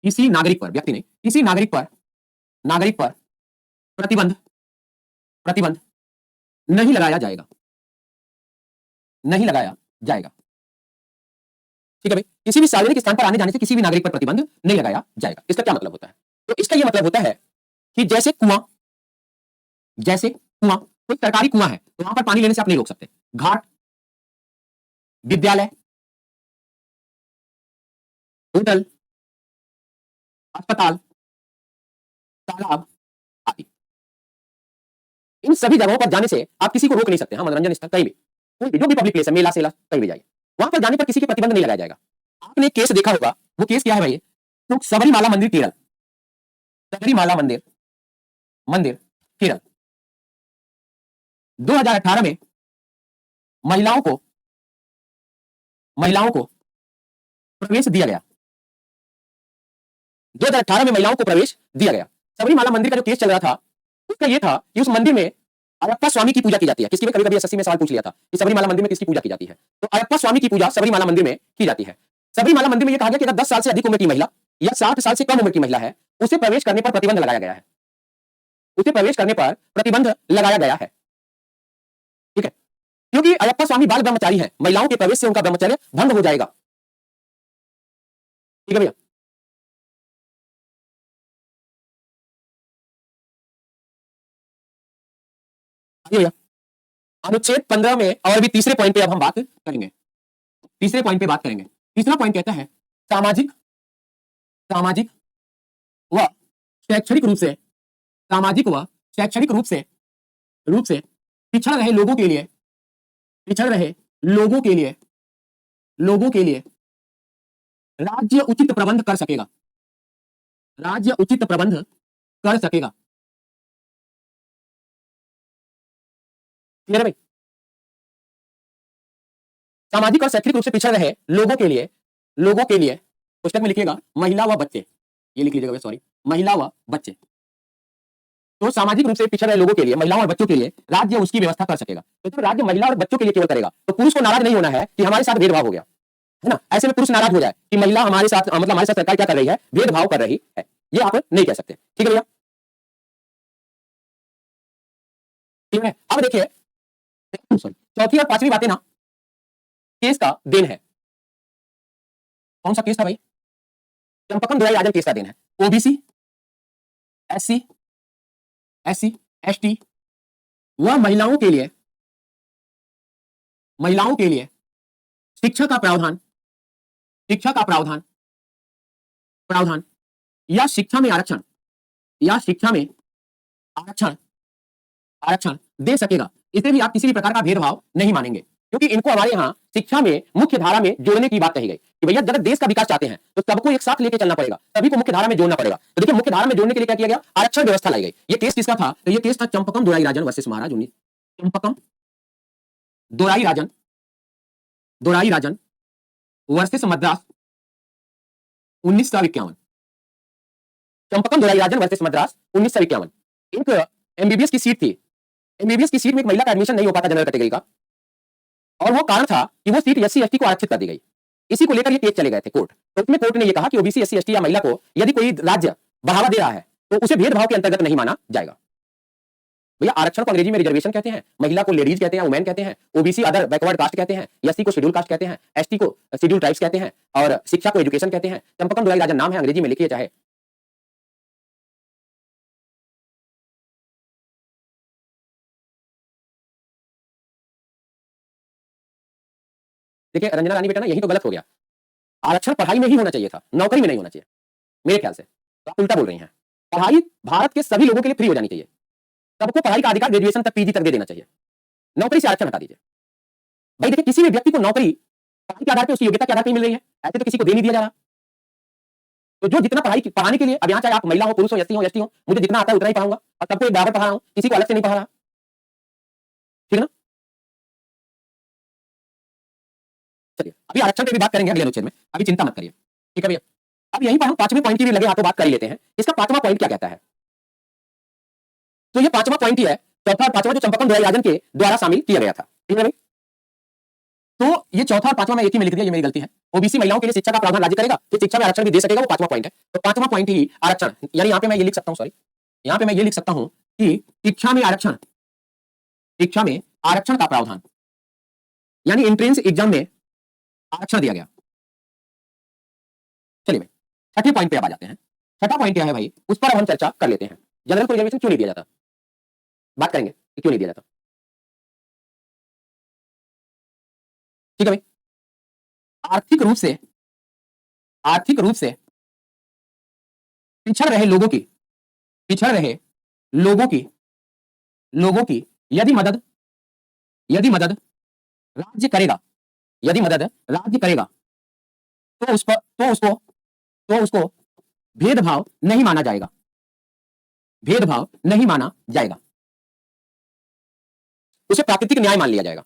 किसी नागरिक पर, व्यक्ति नहीं, किसी नागरिक पर प्रतिबंध नहीं लगाया जाएगा, नहीं लगाया जाएगा, ठीक है भाई। किसी भी सार्वजनिक स्थान पर आने जाने से किसी भी नागरिक पर प्रतिबंध नहीं लगाया जाएगा। इसका क्या मतलब होता है? तो इसका यह मतलब होता है कि जैसे कुआं, कोई सरकारी कुआं है तो वहां पर पानी लेने से आप नहीं रोक सकते। घाट, विद्यालय, होटल, अस्पताल, तालाब आदि, इन सभी जगहों पर जाने से आप किसी को रोक नहीं सकते। हाँ, मनोरंजन स्थल कहीं भी, कोई भी, जो भी पब्लिक प्लेस है, मेला सेला, कहीं भी जाइए, वहां पर जाने पर किसी के प्रतिबंध नहीं लगाया जाएगा। आपने केस देखा होगा, वो केस क्या है भाई? तो सबरीमाला मंदिर केरल, सबरीमाला मंदिर केरल 2018 में महिलाओं को प्रवेश दिया गया। 2018 में महिलाओं को प्रवेश दिया गया। सबरीमाला मंदिर का जो केस चल रहा था, उसका यह था कि उस मंदिर में अयप्पा स्वामी की पूजा की जाती है। किसी ने कभी-कभी एसएससी में सवाल पूछ लिया था कि सबरीमाला मंदिर में किसकी पूजा की जाती है, तो अयप्पा स्वामी की पूजा सबरीमाला मंदिर में की जाती है। सबरीमाला मंदिर में यह कहा गया कि अगर 10 साल से अधिक उम्र की महिला या 60 साल से कम उम्र की महिला है, उसे प्रवेश करने पर प्रतिबंध लगाया गया है, उसे प्रवेश करने पर प्रतिबंध लगाया गया है, ठीक है। क्योंकि अयप्पा स्वामी बाल ब्रह्मचारी है, महिलाओं के प्रवेश से उनका ब्रह्मचर्य भंग हो जाएगा, ठीक है भैया। भैया, अनुच्छेद 15 में और भी तीसरे पॉइंट पे अब हम बात करेंगे। तीसरे पॉइंट पे बात करेंगे। तीसरा पॉइंट कहता है सामाजिक व शैक्षणिक रूप से, सामाजिक व शैक्षणिक रूप से पिछड़ रहे लोगों के लिए, राज्य उचित प्रबंध कर सकेगा, राज्य उचित प्रबंध कर सकेगा। क्लियर है भाई? सामाजिक और शैक्षणिक रूप से पिछड़ रहे लोगों के लिए पुस्तक में लिखिएगा महिला व बच्चे, ये लिख लीजिएगा, सॉरी, महिला व बच्चे। तो सामाजिक रूप से पिछड़े लोगों के लिए, महिलाओं और बच्चों के लिए राज्य उसकी व्यवस्था कर सकेगा। तो जब राज्य महिला और बच्चों के लिए केवल करेगा तो पुरुष को नाराज नहीं होना है कि हमारे साथ भेदभाव हो गया, है ना। ऐसे में पुरुष नाराज हो जाए कि महिला हमारे साथ, मतलब हमारे साथ सरकार क्या कर रही है, भेदभाव कर रही है, ये आप नहीं कह सकते। ठीक है भैया, ठीक है। अब देखिए, सॉरी, चौथी और पांचवी बातें ना केस का देन है। कौन सा केस था भाई? चंपकम दुराई राजन केस का देन है। ओबीसी, एससी, एससी, एसटी वह महिलाओं के लिए शिक्षा का प्रावधान, शिक्षा का प्रावधान, प्रावधान या शिक्षा में आरक्षण, या शिक्षा में आरक्षण, आरक्षण दे सकेगा। इसे भी आप किसी भी प्रकार का भेदभाव नहीं मानेंगे, क्योंकि इनको हमारे यहाँ शिक्षा में मुख्य धारा में जोड़ने की बात कही गई कि भैया अगर देश का विकास चाहते हैं तो सबको एक साथ लेके चलना पड़ेगा, सभी को मुख्य धारा में जोड़ना पड़ेगा। तो देखिए, मुख्य धारा में जोड़ने के लिए क्या किया गया, आरक्षण व्यवस्था लाई गई। ये केस किसका था? तो ये केस था चंपकम दोराई राजन वर्सेस महाराज 19, चंपकम दोराई राजन, दोराई राजन वर्सेस मद्रास 1951। चंपकम दोराई राजन वर्सेस मद्रास 1951। एक एमबीबीएस की सीट थी, एमबीबीएस की सीट में एक महिला का एडमिशन नहीं हो पाता जनरल कैटेगरी का, और वो कारण था कि वो सीट एससी एसटी को आरक्षित कर दी गई। इसी को लेकर ये केस चले गए थे कोर्ट। तो इसमें कोर्ट ने ये कहा कि ओबीसी एससी एसटी या महिला को यदि कोई राज्य बढ़ावा दे रहा है तो उसे भेदभाव के अंतर्गत नहीं माना जाएगा। भैया आरक्षण को अंग्रेजी में रिजर्वेशन कहते हैं, महिला को लेडीज कहते हैं, वुमेन कहते हैं, ओबीसी अदर बैकवर्ड कास्ट कहते हैं, एससी को शेड्यूल कास्ट कहते हैं, एसटी को शेड्यूल ट्राइब्स कहते हैं, और शिक्षा को एजुकेशन कहते हैं। चंपकम दोराई राजन नाम है, अंग्रेजी में लिखिए चाहे। देखिए रंजना रानी बेटा ना, यही तो गलत हो गया। आरक्षण पढ़ाई में ही होना चाहिए था, नौकरी में नहीं होना चाहिए मेरे ख्याल से। तो आप उल्टा बोल रही हैं। पढ़ाई भारत के सभी लोगों के लिए फ्री हो जानी चाहिए, सबको पढ़ाई का अधिकार ग्रेजुएशन तक, पीजी तक दे देना चाहिए। नौकरी से आरक्षण हटा दीजिए। भाई देखिए, किसी भी व्यक्ति को नौकरी पढ़ाई के आधार पर, उसकी योग्यता के आधार पर मिल रही है, ऐसे तो किसी को दे नहीं दिया जा रहा। तो जो जितना पढ़ाई पढ़ाने के लिए, अब यहाँ चाहे आप महिला हो, पुरुष हो, एससी हो, एसटी हो, मुझे जितना आता है उतना ही पढ़ाऊंगा और सबको एक बराबर पढ़ा रहा हूँ, किसी को अलग से नहीं पढ़ा रहा। ठीक है ना। चलिए अभी आरक्षण की भी बात करेंगे अगले अनुच्छेद में, अभी चिंता मत करिए। ठीक है भैया, अब यहीं पर हम पांचवें पॉइंट की भी लगे हाथों बात कर ही लेते हैं। इसका पांचवा पॉइंट क्या कहता है? तो ये पांचवा पॉइंट ही है, चौथा और पांचवा जो चंपकम दोराई राजन के द्वारा शामिल किया गया था। ठीक है भाई, तो ये चौथा और पांचवा मैं एक ही में लिख दिया, ये मेरी गलती है। ओबीसी महिलाओं के लिए शिक्षा का प्रावधान राज्य करेगा, तो शिक्षा में आरक्षण भी दे सकेगा, वो पांचवा पॉइंट है। तो पांचवा पॉइंट ही आरक्षण, यानी यहाँ पे मैं ये लिख सकता हूँ, सॉरी, यहाँ पे मैं ये लिख सकता हूँ कि शिक्षा में आरक्षण, शिक्षा में आरक्षण का प्रावधान, यानी एंट्रेंस एग्जाम में आरक्षण दिया गया। चलिए भाई छठे पॉइंट पे अब आ जाते हैं। छठा पॉइंट क्या है भाई, उस पर अब हम चर्चा कर लेते हैं। जनरल को रिजर्वेशन क्यों नहीं दिया जाता, बात करेंगे कि क्यों नहीं दिया जाता। ठीक है भाई, आर्थिक रूप से, आर्थिक रूप से पिछड़ रहे लोगों की, पिछड़ रहे लोगों की, लोगों की यदि मदद, यदि मदद राज्य करेगा, यदि मदद राज्य करेगा तो उस पर, तो उसको भेदभाव नहीं माना जाएगा, भेदभाव नहीं माना जाएगा, उसे प्राकृतिक न्याय मान लिया जाएगा,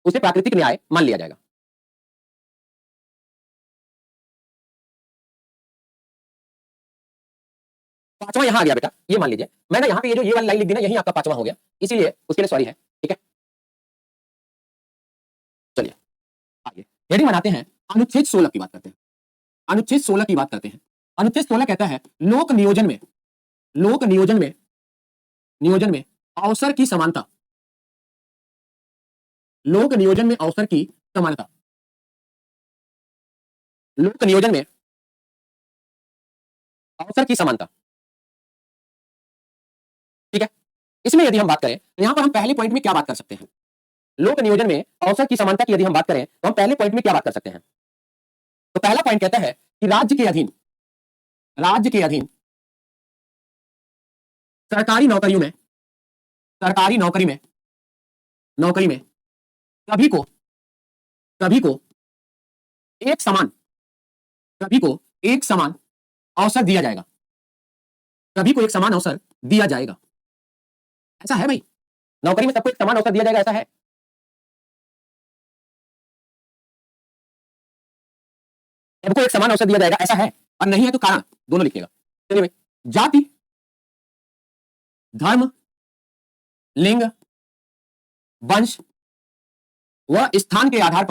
उसे प्राकृतिक न्याय मान लिया जाएगा। पांचवा यहां आ गया बेटा, ये मान लीजिए, मैंने यहां पे ये जो ये वाली लाइन लिख दी ना, यही आपका पांचवा हो गया, इसीलिए उसके लिए सॉरी है। ठीक है, चलिए आगे हेडिंग बनाते हैं, अनुच्छेद 16 की बात करते हैं। अनुच्छेद 16 की बात करते हैं। अनुच्छेद 16 कहता है लोक नियोजन में, लोक नियोजन में, नियोजन में अवसर की समानता, लोक नियोजन में अवसर की समानता, लोक नियोजन में अवसर की समानता। ठीक है, इसमें यदि हम बात करें तो यहां पर हम पहले पॉइंट में क्या बात कर सकते हैं, लोक नियोजन में अवसर की समानता की यदि हम बात करें तो हम पहले पॉइंट में क्या बात कर सकते हैं। तो पहला पॉइंट कहता है कि राज्य के अधीन, राज्य के अधीन सरकारी नौकरियों में, सरकारी नौकरी में, नौकरी में सभी को, सभी को एक समान, सभी को एक समान अवसर दिया जाएगा, सभी को एक समान अवसर दिया जाएगा। ऐसा है भाई, नौकरी में सबको एक समान अवसर दिया जाएगा, ऐसा है। सबको एक समान अवसर दिया जाएगा, ऐसा है, और नहीं है तो कारण दोनों लिखिएगा। चलिए भाई, जाति, धर्म, लिंग, वंश व स्थान के आधार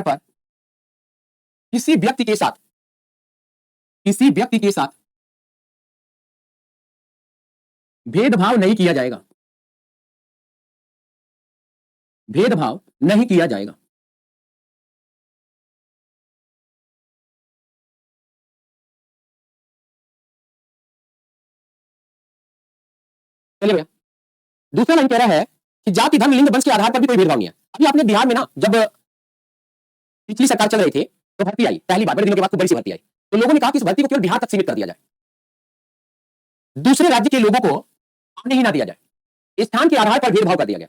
पर किसी व्यक्ति के साथ भेदभाव नहीं किया जाएगा। चलिए भैया, दूसरा लाइन कह रहा है कि जाति, धर्म, लिंग, वंश के आधार पर भी कोई भेदभाव नहीं है। अभी आपने बिहार में ना, जब पिछली सरकार चल रही थी तो भर्ती आई, पहली बार बड़े दिनों के बाद खूब बड़ी सी भर्ती आई, तो लोगों ने कहा कि इस भर्ती को केवल बिहार तक सीमित कर दिया जाए, दूसरे राज्य के लोगों को आने ही ना दिया जाए। स्थान के आधार पर भेदभाव कर दिया गया।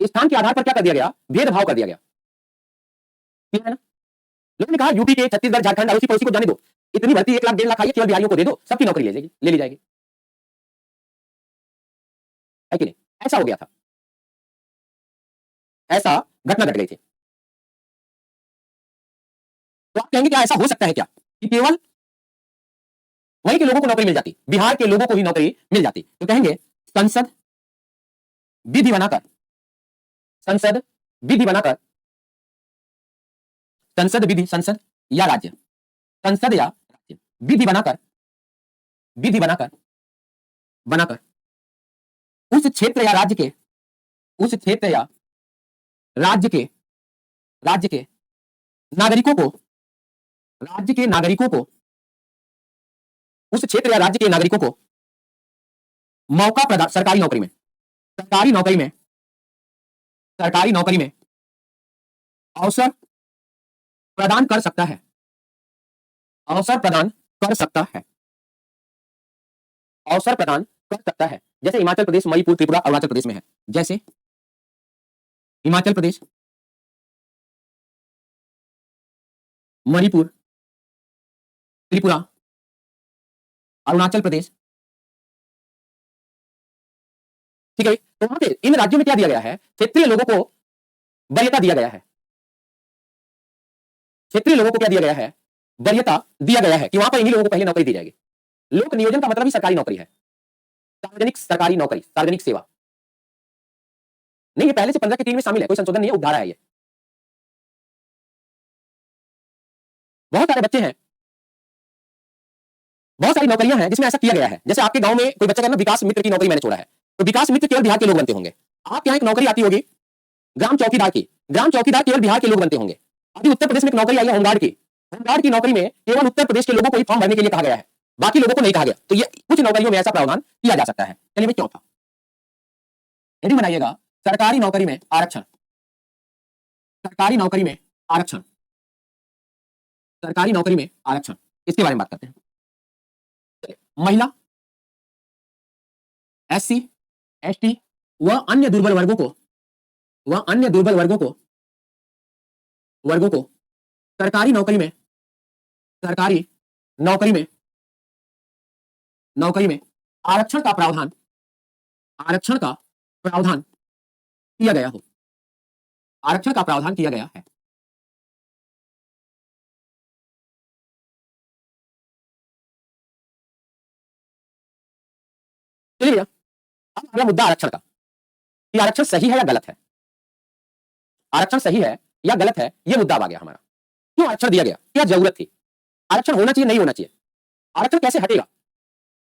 स्थान के आधार पर क्या कर दिया गया? भेदभाव कर दिया गया। ठीक है ना? लोगों ने कहा यूपी के, छत्तीसगढ़, झारखंड, अड़ोसी पड़ोसी को जाने दो, इतनी भर्ती 1 लाख 1.5 लाख आई है, केवल बिहारियों को दे दो, सबकी नौकरी ले ली जाएगी। है कि नहीं? ऐसा हो गया था, ऐसा घटना घट गई थी। तो आप कहेंगे क्या ऐसा हो सकता है क्या कि केवल वहीं के लोगों को नौकरी मिल जाती, बिहार के लोगों को ही नौकरी मिल जाती? तो कहेंगे संसद विधि बनाकर संसद या राज्य विधि बनाकर उस क्षेत्र या राज्य के नागरिकों को उस क्षेत्र या राज्य के नागरिकों को मौका प्रदान, सरकारी नौकरी में अवसर प्रदान कर सकता है। जैसे हिमाचल प्रदेश, मणिपुर, त्रिपुरा, अरुणाचल प्रदेश में है। जैसे हिमाचल प्रदेश, मणिपुर, त्रिपुरा, अरुणाचल प्रदेश। ठीक है, तो वहां पे इन राज्यों में क्या दिया गया है? क्षेत्रीय लोगों को वरीयता दिया गया है। वरीयता दिया गया है कि वहां पर इन्हीं लोगों को पहले नौकरी दी जाएगी। लोक नियोजन का मतलब ही सरकारी नौकरी है, सरकारी नौकरी, सार्वजनिक सेवा नहीं। ये पहले से 15 के 3 में शामिल है, कोई संशोधन नहीं है, उपधारा है ये। बहुत सारे बच्चे हैं, बहुत सारी नौकरियां हैं जिसमें ऐसा किया गया है। जैसे आपके गांव में कोई बच्चा कहना विकास मित्र की नौकरी मैंने छोड़ा है, तो विकास मित्र केवल बिहार के लोग बनते होंगे। आपके यहाँ एक नौकरी आती होगी ग्राम चौकीदार की, ग्राम चौकीदार केवल बिहार के लोग बनते होंगे। अभी उत्तर प्रदेश में एक नौकरी आई है होमगार्ड की नौकरी में केवल उत्तर प्रदेश के लोगों को ही फॉर्म भरने के लिए कहा गया है, बाकी लोगों को नहीं कहा गया। तो ये कुछ नौकरियों में ऐसा प्रावधान किया जा सकता है। चलिए भाई, चौथा यदि बनाइएगा सरकारी नौकरी में आरक्षण। इसके बारे में बात करते हैं। महिला, SC, ST व अन्य दुर्बल वर्गों को सरकारी नौकरी में आरक्षण का प्रावधान किया गया है। चलिए भैया, अब अगला मुद्दा आरक्षण का, कि आरक्षण सही है या गलत है। ये मुद्दा आ गया हमारा। क्यों आरक्षण दिया गया? क्या जरूरत थी? आरक्षण होना चाहिए, नहीं होना चाहिए? आरक्षण कैसे हटेगा?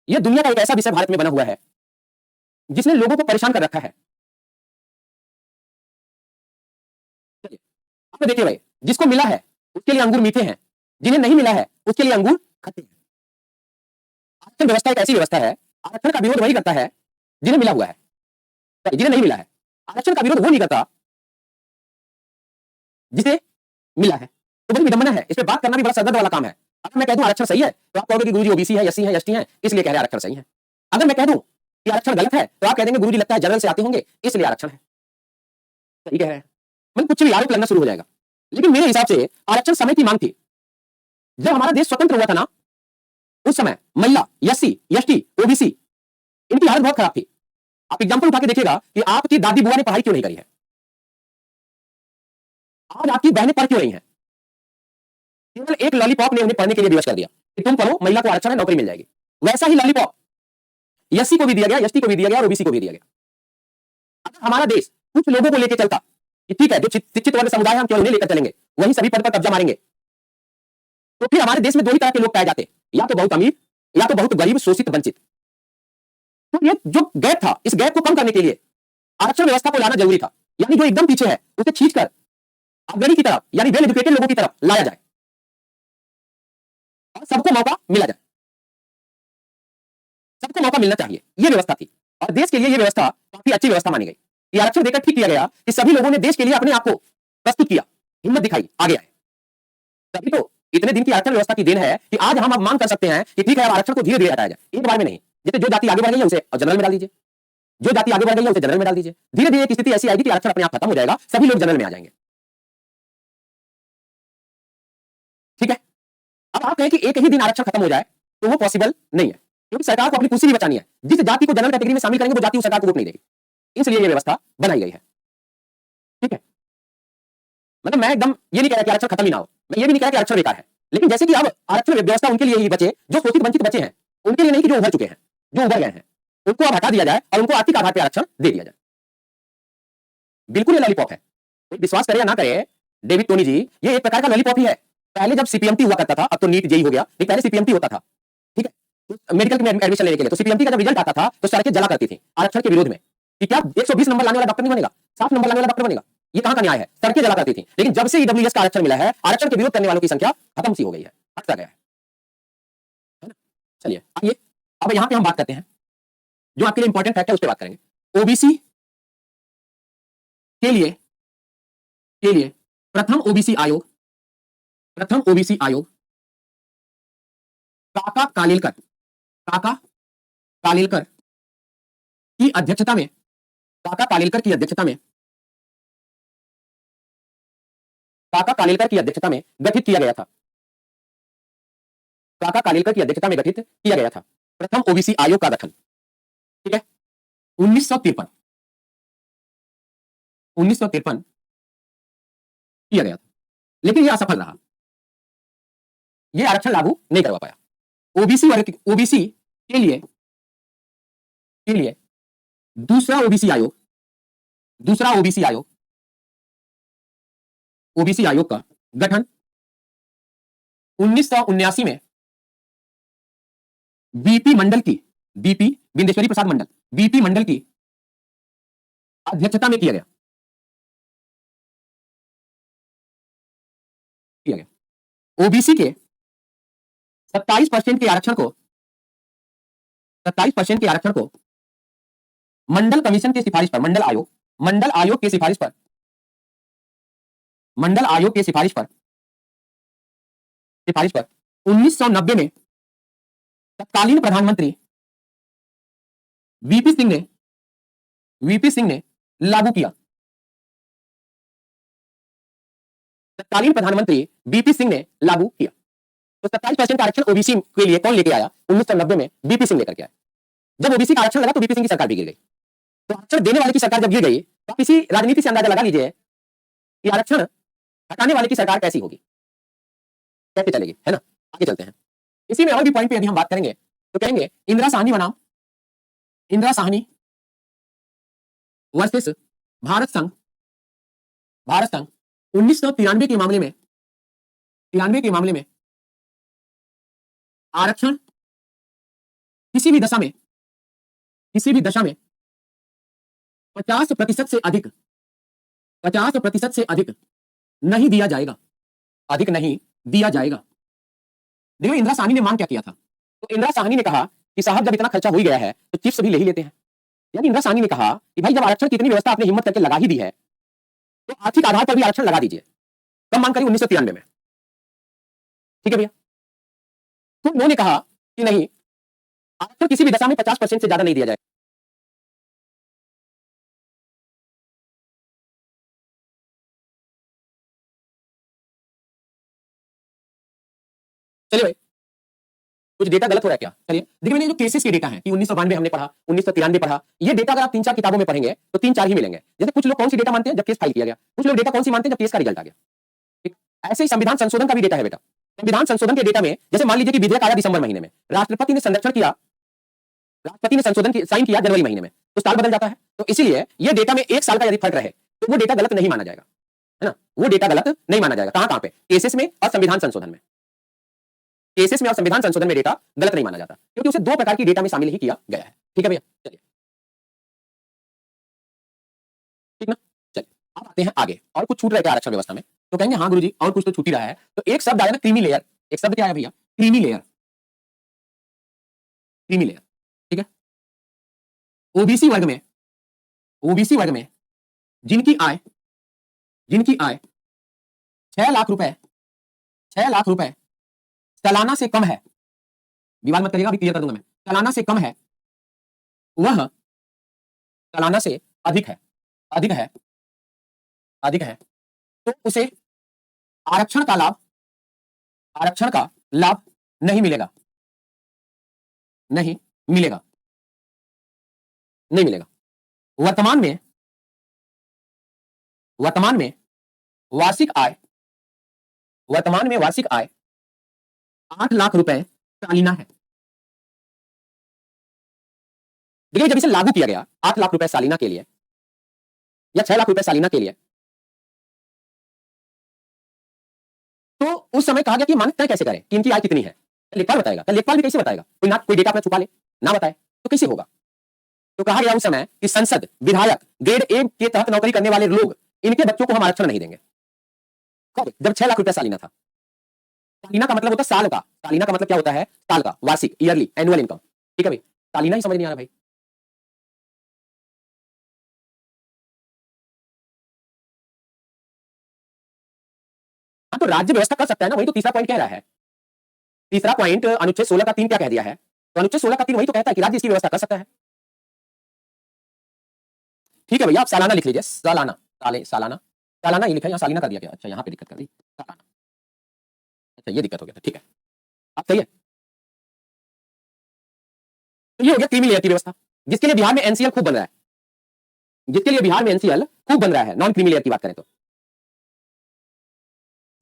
यह दुनिया का एक ऐसा विषय भारत में बना हुआ है जिसने लोगों को परेशान कर रखा है। आप देखिए भाई, जिसको मिला है उसके लिए अंगूर मीठे हैं, जिन्हें नहीं मिला है उसके लिए अंगूर खट्टे हैं। आरक्षण व्यवस्था एक ऐसी व्यवस्था है, आरक्षण का विरोध वही करता है जिन्हें मिला हुआ है, जिन्हें नहीं मिला है। आरक्षण का विरोध वो नहीं करता जिसे मिला है। तो बड़ी विडंबना है, इस पे बात करना भी बड़ा सरदर्द वाला काम है। अगर मैं कह दूं आरक्षण सही है तो आप कहोगे कि गुरुजी ओबीसी है, एससी है, एसटी है, इसलिए कह रहे हैं आरक्षण सही है। अगर मैं कह दूं कि आरक्षण गलत है तो आप कह देंगे गुरुजी लगता है जनरल से आते होंगे इसलिए आरक्षण है। सही कह रहे हैं, मतलब कुछ भी आरोप लगना शुरू हो जाएगा। लेकिन मेरे हिसाब से आरक्षण समय की मांग थी। जब हमारा देश स्वतंत्र हुआ था ना, उस समय महिला, एससी, एसटी, ओबीसी इनकी हालत बहुत खराब थी। आप एग्जाम्पल उठा के देखिएगा कि आपकी दादी बुआ ने पढ़ाई क्यों नहीं करी है, आज आपकी बहनें पढ़ क्यों रही हैं। केवल एक लॉलीपॉप ने उन्हें पढ़ने के लिए विवश कर दिया। कि तुम पढ़ो, महिला को आरक्षण है, नौकरी मिल जाएगी। वैसा ही लॉलीपॉप एससी को भी दिया गया, एसटी को भी दिया गया और ओबीसी को भी दिया गया। अगर हमारा देश कुछ लोगों को लेकर चलता कि ठीक है, जो शिक्षित वर्ग समुदाय हम केवल उन्हें लेकर चलेंगे, वही सभी पद पर कब्जा मारेंगे, तो फिर हमारे देश में दो ही तरह के लोग पाए जाते, या तो बहुत अमीर या तो बहुत गरीब, शोषित, वंचित। तो ये जो गैप था, इस गैप को कम करने के लिए आरक्षण व्यवस्था को लाना जरूरी था। यानी जो एकदम पीछे है उसे खींचकर अग्रणी की तरफ, यानी वेल एजुकेटेड लोगों की तरफ लाया जाए और सबको मौका मिला जाए, सबको मौका मिलना चाहिए। यह व्यवस्था थी और देश के लिए यह व्यवस्था काफी अच्छी व्यवस्था मानी गई। यह आरक्षण देकर ठीक किया गया कि सभी लोगों ने देश के लिए अपने आप को प्रस्तुत किया, हिम्मत दिखाई, आगे आए। तभी तो इतने दिन की आरक्षण व्यवस्था की देन है कि आज हम अब मांग कर सकते हैं कि ठीक है, अब आरक्षण को धीरे धीरे हटाया जाए, एक बार में नहीं। जैसे जो जाति आगे बढ़ गई है उसे जनरल में डाल दीजिए, जो जाति आगे बढ़ गई है उसे जनरल में डाल दीजिए। धीरे धीरे एक स्थिति ऐसी आएगी कि आरक्षण अपने आप खत्म हो जाएगा, सभी लोग जनरल में आ जाएंगे। ठीक है, अब आप कहें कि एक ही दिन आरक्षण खत्म हो जाए तो वो पॉसिबल नहीं है, क्योंकि सरकार को अपनी कुर्सी भी बचानी है। जिस जाति को जनरल कैटेगरी में शामिल करेंगे वो जाति उस सरकार को वोट नहीं देगी, इसलिए यह व्यवस्था बनाई गई है। ठीक है, मतलब मैं एकदम ये नहीं कह रहा कि आरक्षण खत्म ही ना हो, मैं ये भी नहीं कह रहा कि आरक्षण बेकार है, लेकिन जैसे कि अब आरक्षण व्यवस्था उनके लिए ही बचे जो शोषित वंचित बचे हैं, उनके लिए नहीं कि जो उभर चुके हैं, जो उभर गए हैं, उनको अब हटा दिया जाए और उनको आर्थिक आधार पर आरक्षण दे दिया जाए। बिल्कुल ये लॉलीपॉप है, विश्वास करे या ना करे डेविड टोनी जी, ये एक प्रकार का लॉलीपॉप ही है। पहले जब सीपीएमटी हुआ करता था, अब तो नीट जेई हो गया, नहीं पहले सीपीएमटी होता था। ठीक है, तो मेडिकल में एडमिशन लेने के लिए तो सीपीएमटी का जब रिजल्ट आता था तो सड़कें जला करती थी आरक्षण के विरोध में कि क्या 120 नंबर लाने वाला डॉक्टर नहीं बनेगा, 60 नंबर लाने वाला डॉक्टर बनेगा। ये कहां का न्याय है, सड़कें जला करती थी। लेकिन जब से ईडब्ल्यूएस का आरक्षण मिला है, आरक्षण के विरोध करने वालों की संख्या खत्म सी हो गई है, हटता गया है ना। चलिए आइए अब यहां पे हम बात करते हैं जो आपके लिए इंपॉर्टेंट फैक्ट है, उस पर बात करेंगे। ओबीसी के लिए प्रथम ओबीसी आयोग काका कालेलकर की अध्यक्षता में काका कालेलकर की अध्यक्षता में गठित किया गया था। काका कालेलकर की अध्यक्षता में गठित किया गया था प्रथम ओबीसी आयोग का गठन। ठीक है, 1953 किया गया था, लेकिन यह असफल रहा, यह आरक्षण लागू नहीं करवा पाया। ओबीसी के लिए दूसरा ओबीसी आयोग का गठन 1979 में बीपी बिंदेश्वरी प्रसाद मंडल बीपी मंडल की अध्यक्षता में किया गया। ओबीसी के 27% के आरक्षण को मंडल कमीशन की सिफारिश पर, मंडल आयोग की सिफारिश पर 1990 में तत्कालीन प्रधानमंत्री वीपी सिंह ने लागू किया। तत्कालीन प्रधानमंत्री वीपी सिंह ने लागू किया। तो 27% का आरक्षण ओबीसी के लिए कौन लेके आया? 1990 में वीपी सिंह लेकर के आया। जब ओबीसी का आरक्षण लगा तो वीपी सिंह की सरकार भी गिर गई। तो आरक्षण देने वाले की सरकार जब गिर गई तो आप इसी राजनीति से अंदाजा लगा लीजिए कि आरक्षण हटाने वाले की सरकार कैसी होगी, कैसे चलेगी, है ना। आगे चलते हैं। इसी में और भी पॉइंट पे यदि हम बात करेंगे तो कहेंगे इंदिरा साहनी बनाम वर्सेस भारत संघ 1993 के मामले में आरक्षण किसी भी दशा में 50% से अधिक नहीं दिया जाएगा, देखो इंदिरा साहनी ने मांग क्या किया था। तो इंदिरा साहनी ने कहा कि साहब जब इतना खर्चा हो ही गया है तो चिप्स भी ले ही लेते हैं। यानी इंदिरा साहनी ने कहा कि भाई जब आरक्षण की इतनी व्यवस्था आपने हिम्मत करके लगा ही दी है तो आर्थिक आधार पर भी आरक्षण लगा दीजिए। कब मांग करी? 1993 में। ठीक है भैया। तो उन्होंने कहा कि नहीं, आरक्षण किसी भी दशा में 50% से ज्यादा नहीं दिया जाए। चलिए भाई, कुछ डेटा गलत हो रहा है क्या? चलिए देखिए, मैंने जो केसेस के डेटा है कि 1992 हमने पढ़ा, 1993 पढ़ा, ये डेटा अगर आप 3-4 किताबों में पढ़ेंगे तो 3-4 ही मिलेंगे। जैसे कुछ लोग कौन सी डेटा मानते हैं? जब केस फाइल किया गया। कुछ लोग डेटा कौन सी मानते हैं? जब केस का रिजल्ट आ गया। ठीक, ऐसे ही संविधान संशोधन का भी डेटा है बेटा। संविधान संशोधन के डेटा में जैसे मान लीजिए कि विधेयक आया दिसंबर महीने में, राष्ट्रपति ने संरक्षण किया, राष्ट्रपति ने संशोधन साइन किया जनवरी महीने में, तो साल बदल जाता है। तो इसीलिए ये डेटा में एक साल का यदि फर्क रहे तो वो डेटा गलत नहीं माना जाएगा, है ना, वो डेटा गलत नहीं माना जाएगा। कहां कहां पे? केसेस में और संविधान संशोधन में। केसेस में और संविधान संशोधन में डेटा गलत नहीं माना जाता क्योंकि उसे दो प्रकार की डेटा में शामिल ही किया गया है। ठीक है भैया, चलिए ठीक ना। चलिए अब आते हैं आगे, और कुछ छूट रहे थे आरक्षण व्यवस्था में, तो कहेंगे हाँ गुरुजी और कुछ तो छूट ही रहा है। तो एक शब्द आया ना, क्रीमी लेयर। एक शब्द क्या आया भैया? Creamy layer. क्रीमी लेयर, ठीक है। ओबीसी वर्ग में, ओबीसी वर्ग में जिनकी आय 6 लाख रुपए, 6 लाख रुपए सालाना से कम है, विवाद मत करिएगा, अभी क्लियर कर दूंगा मैं, सालाना से कम है, वह सालाना से अधिक है, अधिक है, अधिक है, तो उसे आरक्षण का लाभ, आरक्षण का लाभ नहीं मिलेगा, नहीं मिलेगा, नहीं मिलेगा। वर्तमान में, वर्तमान में वार्षिक आय, वर्तमान में वार्षिक आय 8 लाख रुपए सालाना है। देखिए जब इसे लागू किया गया 8 लाख रुपए सालाना के लिए या 6 लाख रुपए सालाना के लिए, तो उस समय कहा गया कि मानक तय कैसे करें कि इनकी आय कितनी है? लेखपाल बताएगा। लेखपाल भी कैसे बताएगा? कोई ना कोई डेटा अपना छुपा ले, ना बताए तो कैसे होगा? तो कहा गया उस समय कि संसद, विधायक, ग्रेड ए के तहत नौकरी करने वाले लोग, इनके बच्चों को हम आरक्षण नहीं देंगे। जब 6 लाख रुपए सालाना था। सालाना का मतलब होता है साल का, सालाना का मतलब क्या होता है? साल का, वार्षिक, ईयरली, एनुअल इनकम। ठीक है भाई, सालाना ही समझ नहीं आ रहा भाई। हाँ तो राज्य व्यवस्था कर सकता है ना, वही तो तीसरा पॉइंट कह रहा है। तीसरा पॉइंट अनुच्छेद 16 का 3 क्या कह दिया है? तो अनुच्छेद 16 का 3 वही तो कहता है कि राज्य इसकी व्यवस्था कर सकता है। ठीक है भैया, आप सालाना लिख लीजिए, सालाना, सालाना, सालाना ही लिखा, यहाँ सालाना कर दिया क्या? अच्छा यहाँ पे दिक्कत कर दी, सालाना। अच्छा ये दिक्कत हो गया था, ठीक है, आप सही है। तो ये हो गया क्रीमी लेयर की व्यवस्था, जिसके लिए बिहार में एनसीएल खूब बन रहा है, जिसके लिए बिहार में एनसीएल खूब बन रहा है, नॉन क्रीमी लेयर की बात करें तो।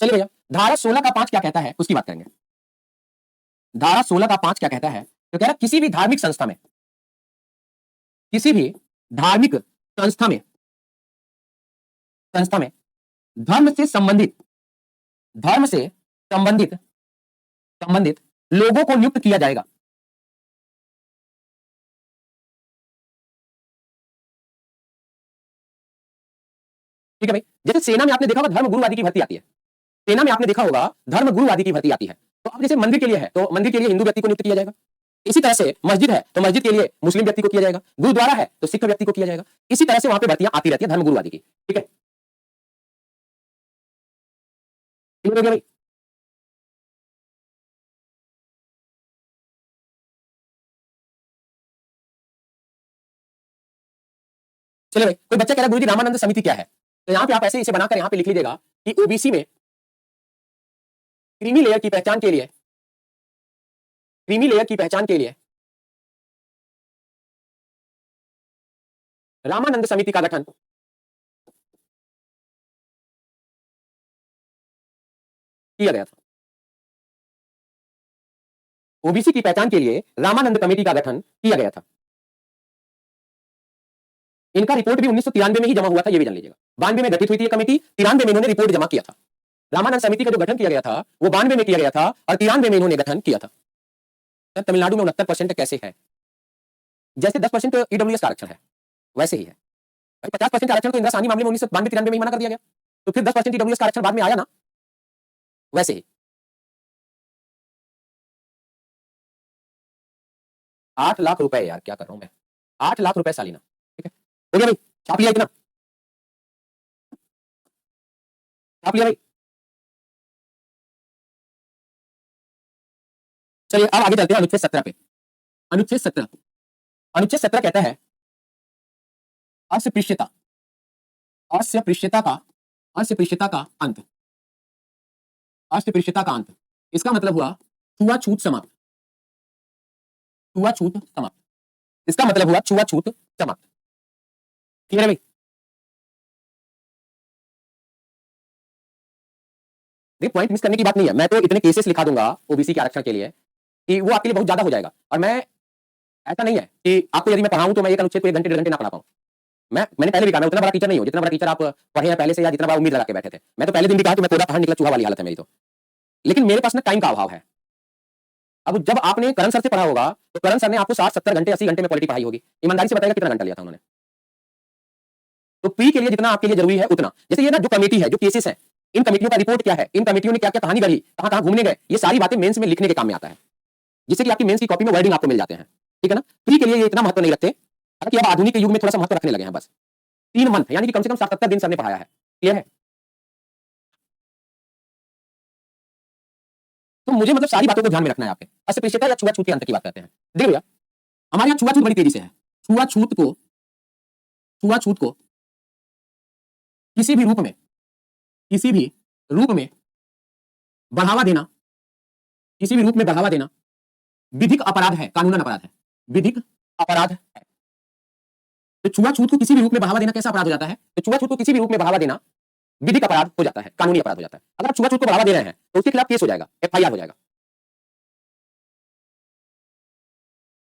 चलिए भैया, धारा 16 का 5 क्या कहता है उसकी बात करेंगे। धारा 16 का 5 क्या कहता है? तो कह रहा है किसी भी धार्मिक संस्था में, किसी भी धार्मिक संस्था में, संस्था में धर्म से संबंधित, धर्म से संबंधित, संबंधित लोगों को नियुक्त किया जाएगा। ठीक है भाई, जैसे सेना में आपने देखा होगा धर्म गुरुवादी की भर्ती आती है, सेना में आपने देखा होगा धर्म गुरुवादी की भर्ती आती है। तो अब जैसे मंदिर के लिए है तो मंदिर के लिए हिंदू व्यक्ति को नियुक्त किया जाएगा, इसी तरह से मस्जिद है तो मस्जिद के लिए मुस्लिम व्यक्ति को किया जाएगा, गुरुद्वारा है तो सिख व्यक्ति को किया जाएगा। इसी तरह से वहां पे भर्तियां आती रहती है धर्म गुरुवादी की। ठीक है, क्लियर हो गया भाई? चलिए भाई, कोई बच्चा कह रहा है गुरुजी रामानंद समिति क्या है? तो यहाँ पे आप ऐसे इसे बनाकर यहाँ पे लिख लीजिएगा कि ओबीसी में क्रीमी लेयर की पहचान के लिए, क्रीमी लेयर की पहचान के लिए रामानंद समिति का गठन किया गया था। ओबीसी की पहचान के लिए रामानंद कमेटी का गठन किया गया था। इनका रिपोर्ट भी 1993 में ही जमा हुआ था, ये भी जान लीजिएगा। 92 में गठित हुई थी ये कमेटी, 93 में इन्होंने रिपोर्ट जमा किया था। रामानंद समिति का जो गठन किया गया था वो 92 में किया गया था और 93 में इन्होंने गठन किया था। तमिलनाडु में 69% कैसे है? जैसे 10% ईडब्ल्यूएस का आरक्षण है वैसे ही है भाई। 50% आरक्षण तो इंदिरा साहनी मामले में 1992-93 में ही मना कर दिया गया, तो फिर 10% ईडब्ल्यूएस का आरक्षण बाद में आया ना, वैसे ही 8 लाख रुपए, यार क्या कर रहा हूं मैं, 8 लाख रुपए सालाना। ठीक है, हो गया भाई, छाप लिया इतना, छाप लिया भाई। चलिए अब आगे चलते हैं अनुच्छेद 17 पे। अनुच्छेद 17, अनुच्छेद 17 कहता है अस्पृश्यता, अस्पृश्यता का, अस्पृश्यता का अंत, अस्पृश्यता का अंत। इसका मतलब हुआ छुआछूत समाप्त, छुआछूत समाप्त। इसका मतलब हुआ छुआछूत समाप्त। क्लियर है भाई? देखिए पॉइंट मिस करने की बात नहीं है, मैं तो इतने केसेस लिखा दूंगा ओबीसी के आरक्षण के लिए कि वो आपके लिए बहुत ज्यादा हो जाएगा। और मैं ऐसा नहीं है कि आपको यदि मैं पढ़ाऊं तो मैं एक अनुच्छेद को 1 घंटे 1.5 घंटे ना पढ़ा पाऊं। मैंने पहले भी कहा मैं उतना बड़ा टीचर नहीं हूं जितना बड़ा टीचर आप पढ़े हैं पहले से या जितना बड़ा उम्मीद लगा के बैठे थे। मैं तो पहले दिन भी कहा कि मैं कोदा पहाड़ निकला चूहा वाली हालत है मेरी तो। लेकिन मेरे पास ना टाइम का अभाव है। अब जब आपने करण सर से पढ़ा होगा तो करण सर ने आपको 60 70 घंटे 80 घंटे में पॉलिटी पढ़ाई होगी। ईमानदारी से बताइएगा कितना घंटा लिया था उन्होंने। तो प्री के लिए जितना आपके लिए जरूरी है उतना, जैसे ये ना जो कमेटी है जो केसेस है, इन कमेटियों का रिपोर्ट क्या है, इन कमेटियों ने क्या क्या कहानी गढ़ी, कहां कहां घूमने गए, ये सारी बातें मेंस में लिखने के काम में आता है, जिससे कि आपकी मेंस की कॉपी में वर्डिंग आपको मिल जाते हैं। ठीक है ना। प्री के लिए ये इतना महत्व नहीं रखते, हालांकि अब आधुनिक युग में थोड़ा सा महत्व रखने लगे हैं। बस 3 मंथ यानी कि कम से कम 60 70 दिन सर ने पढ़ाया है। क्लियर है। तो मुझे मतलब सारी बातों को ध्यान में रखना है आपके। अस्पृश्यता या छुआछूत के अंत की बात करते हैं। देखिए भैया हमारे यहाँ छुआछूत बड़ी तेजी से है। छुआछूत को किसी भी रूप में बढ़ावा देना, किसी भी रूप में बढ़ावा देना विधिक अपराध है, कानूनन अपराध है, विधिक अपराध है। तो छुआछूत को किसी भी रूप में बढ़ावा देना कैसा अपराध हो जाता है? तो छुआछूत को किसी भी रूप में बढ़ावा देना विधिक अपराध हो जाता है, कानूनी अपराध हो जाता है। अगर आप छुआछूत को बढ़ावा दे रहे हैं तो उसके खिलाफ केस हो जाएगा, एफआईआर हो जाएगा।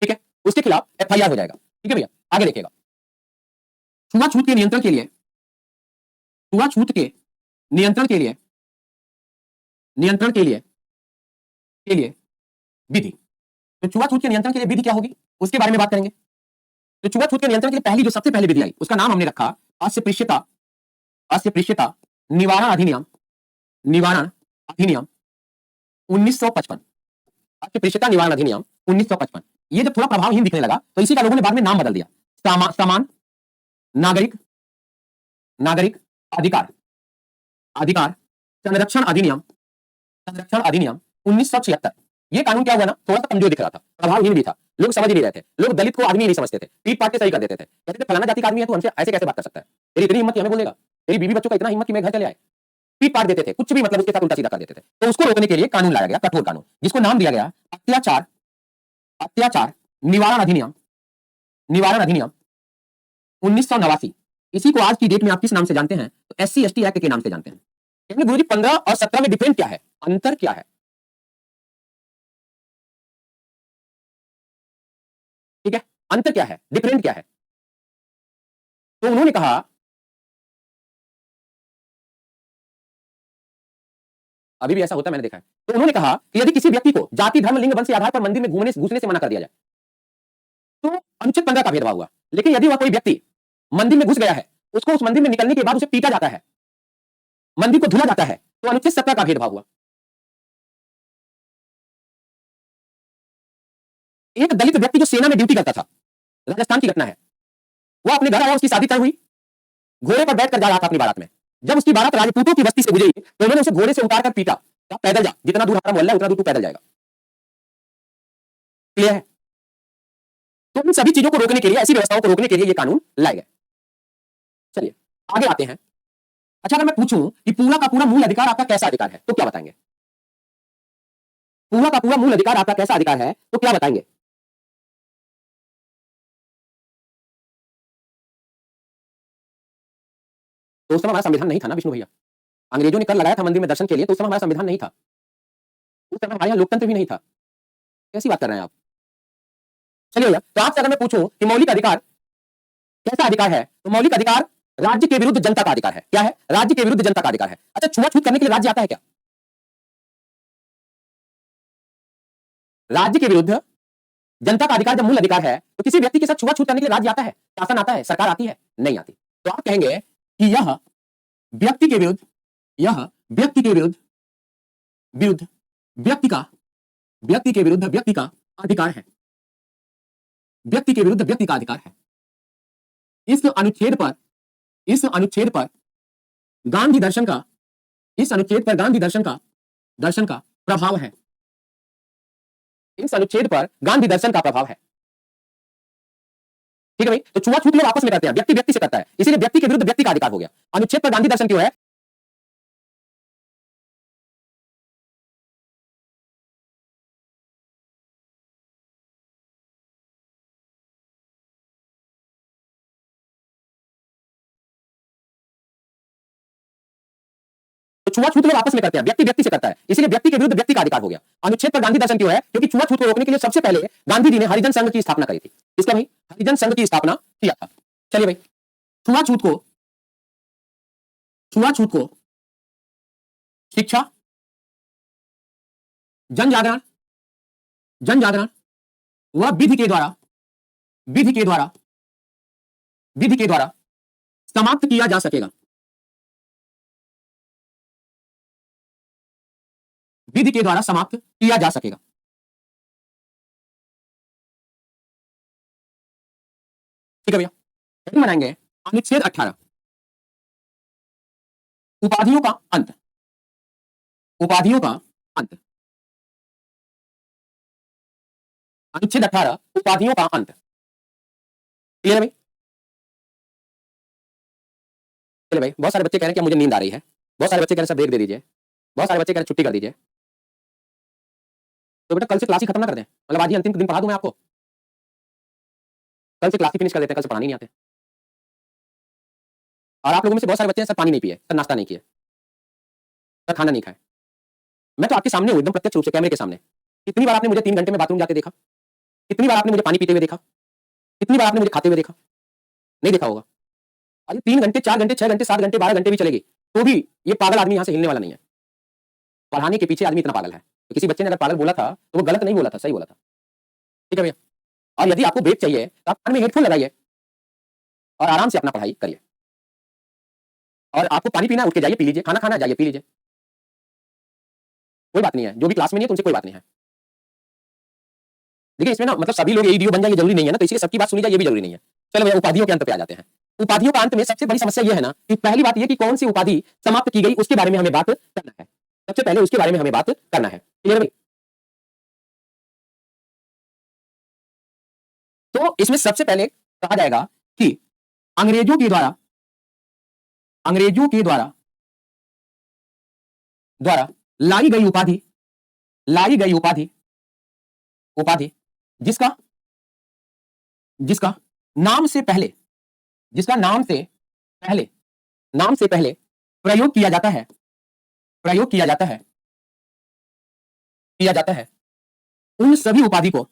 ठीक है, उसके खिलाफ एफआईआर हो जाएगा। ठीक है भैया, आगे देखिएगा। छुआछूत के नियंत्रण के लिए, छुआछूत के नियंत्रण के लिए, विधि। तो छुआछूत के नियंत्रण के लिए विधि क्या होगी उसके बारे में बात करेंगे। तो छुआछूत के नियंत्रण के लिए पहली जो सबसे पहले विधि आई उसका नाम हमने रखा अस्पृश्यता निवारण अधिनियम, 1955। अस्पृश्यता निवारण अधिनियम 1955। ये जब थोड़ा प्रभावहीन दिखने लगा तो इसी का लोगों ने बाद में नाम बदल दिया, समान नागरिक अधिकार संरक्षण अधिनियम 1976। ये कानून क्या हुआ ना, थोड़ा सा कमजोर दिख रहा था, प्रभावहीन भी था, लोग समझ ही नहीं रहे थे, लोग दलित को आदमी नहीं समझते थे, पीट पाट के सही कर देते थे, कहते थे फलाना जाति का आदमी है तो हमसे ऐसे कैसे बात कर सकता है, तेरी इतनी हिम्मत कि हमें बोलेगा, तेरी बीवी बच्चों का इतना हिम्मत कि मैं घर चले आए, पीट पाट देते थे, कुछ भी मतलब उसके साथ उल्टा सीधा कर देते थे। तो उसको रोकने के लिए कानून लाया गया, कठोर कानून, जिसको नाम दिया गया अत्याचार निवारण अधिनियम 1989। इसी को आज की डेट में आप किस नाम से जानते हैं? तो SC/ST एक्ट के नाम से जानते हैं। गुरुजी 15 और 17 में डिफरेंट क्या है, अंतर क्या है? ठीक है, अंतर क्या है, डिफरेंट क्या है? तो उन्होंने कहा अभी भी ऐसा होता है मैंने देखा है। तो उन्होंने कहा कि यदि किसी व्यक्ति को जाति धर्म लिंग वंश के आधार पर मंदिर में घुसने से मना कर दिया जाए तो अनुच्छेद 15 का भेदभाव हुआ। लेकिन यदि वह कोई व्यक्ति मंदिर में घुस गया है, उसको उस मंदिर में निकलने के बाद उसे पीटा जाता है, मंदिर को धुला जाता है, तो अनुच्छेद 17 का भेदभाव हुआ। एक दलित व्यक्ति जो सेना में ड्यूटी करता था, राजस्थान की घटना है, वो अपने घर आया, उसकी शादी तय हुई, घोड़े पर बैठकर जा रहा था अपनी बारात में। जब उसकी बारात राजपूतों की बस्ती से गुजरी तो उन्होंने उसे घोड़े से उतारकर पीटा, कहा पैदल जा, जितना दूर हमारा मोहल्ला है उतना दूर तू पैदल जाएगा। क्लियर है। तो इन सभी चीजों को रोकने के लिए, ऐसी व्यवस्थाओं को रोकने के लिए ये कानून लाए गए। चलिए आगे आते हैं। अच्छा अगर मैं पूछूं कि पूरा का पूरा मूल अधिकार आपका कैसा अधिकार है तो क्या बताएंगे? पूरा का पूरा मूल अधिकार आपका कैसा अधिकार है तो क्या बताएंगे? तो उस समय हमारा संविधान नहीं था ना विष्णु भैया, अंग्रेजों ने कर लगाया था मंदिर में दर्शन के लिए, तो उस समय हमारा संविधान नहीं था, उस समय हमारे यहाँ लोकतंत्र भी नहीं था। कैसी बात कर रहे हैं आप? चलिए भैया, तो आपसे अगर मैं पूछूं कि मौलिक अधिकार कैसा अधिकार है तो मौलिक अधिकार राज्य के विरुद्ध जनता का अधिकार है। क्या है? राज्य के विरुद्ध जनता का अधिकार है। अच्छा छुआछूत करने के लिए राज्य आता है क्या? राज्य के विरुद्ध जनता का अधिकार जब मूल अधिकार है तो किसी व्यक्ति के साथ छुआछूत करने के लिए राज्य आता है, शासन आता है, सरकार आती है? नहीं आती। तो आप कहेंगे कि यह व्यक्ति के विरुद्ध, यह व्यक्ति के विरुद्ध विरुद्ध व्यक्ति के विरुद्ध व्यक्ति का अधिकार है, व्यक्ति के विरुद्ध व्यक्ति का अधिकार है। इस अनुच्छेद पर गांधी दर्शन का, इस अनुच्छेद पर गांधी दर्शन का प्रभाव है। इस अनुच्छेद पर गांधी दर्शन का प्रभाव है। ठीक है भाई। तो छुआछूत लोग आपस में करते हैं, व्यक्ति व्यक्ति से करता है, इसीलिए व्यक्ति के विरुद्ध व्यक्ति का अधिकार हो गया। अनुच्छेद पर गांधी दर्शन क्यों है? तो छुआछूत लोग आपस में करते हैं, व्यक्ति व्यक्ति से करता है, इसलिए व्यक्ति के विरुद्ध व्यक्ति का अधिकार हो गया। अनुच्छेद पर गांधी दर्शन क्यों है? क्योंकि छुआछूत को रोकने के लिए सबसे पहले गांधी जी ने हरिजन संघ की स्थापना करी थी। इसका भाई हरिजन संघ की स्थापना किया था। चलिए भाई, छुआछूत को शिक्षा, जन जागरण वह विधि के द्वारा समाप्त किया जा सकेगा। विधि के द्वारा समाप्त किया जा सकेगा। ठीक है भैया, हेडिंग बनाएंगे अनुच्छेद 18, उपाधियों का अंत। अनुच्छेद 18 उपाधियों का अंत। क्लियर है भाई? चलिए भाई, बहुत सारे बच्चे कह रहे हैं कि मुझे नींद आ रही है, बहुत सारे बच्चे कह रहे हैं सर ब्रेक दे दीजिए, बहुत सारे बच्चे कह रहे हैं छुट्टी कर दीजिए। तो बेटा कल से क्लास ही खत्म ना कर दें, मतलब आज ही अंतिम दिन पढ़ा दूं मैं आपको, कल से क्लास ही फिनिश कर देते हैं, कल से पढ़ाने नहीं आते। और आप लोगों में से बहुत सारे बच्चे हैं सर पानी नहीं पिए, सर नाश्ता नहीं किए, सर खाना नहीं खाए। मैं तो आपके सामने हूं एकदम प्रत्यक्ष रूप से कैमरे के सामने। कितनी बार आपने मुझे 3 घंटे में बाथरूम जाते देखा? कितनी बार आपने मुझे पानी पीते हुए देखा? कितनी बार आपने मुझे खाते हुए देखा? नहीं देखा होगा। अरे 3 घंटे, 4 घंटे, 6 घंटे, 7 घंटे, 12 घंटे भी चलेगी तो भी ये पागल आदमी यहां से हिलने वाला नहीं है। पढ़ाने के पीछे आदमी इतना पागल है। तो किसी बच्चे ने अगर पागल बोला था तो वो गलत नहीं बोला था, सही बोला था। ठीक है भैया? और यदि आपको ब्रेक चाहिए तो आप कान में हेडफोन लगाइए और आराम से अपना पढ़ाई करिए। और आपको पानी पीना, उठ के जाइए पी लीजिए, खाना खाना जाइए पी लीजिए, कोई बात नहीं है। जो भी क्लास में नहीं है तुमसे कोई बात नहीं है। देखिए इसमें ना मतलब सभी लोग ईडीओ बन जाए ये जरूरी नहीं है ना, तो इसलिए सबकी बात सुनी जाए ये भी जरूरी नहीं है। चलो भैया उपाधियों के अंत पे आ जाते हैं। उपाधियों का अंत में सबसे बड़ी समस्या ये है ना कि पहली बात ये कि कौन सी उपाधि समाप्त की गई उसके बारे में हमें बात करना है। सबसे पहले उसके बारे में हमें बात करना है। क्लियर भाई? तो इसमें सबसे पहले कहा जाएगा कि अंग्रेजों के द्वारा लाई गई उपाधि जिसका नाम से पहले प्रयोग किया जाता है उन सभी उपाधि को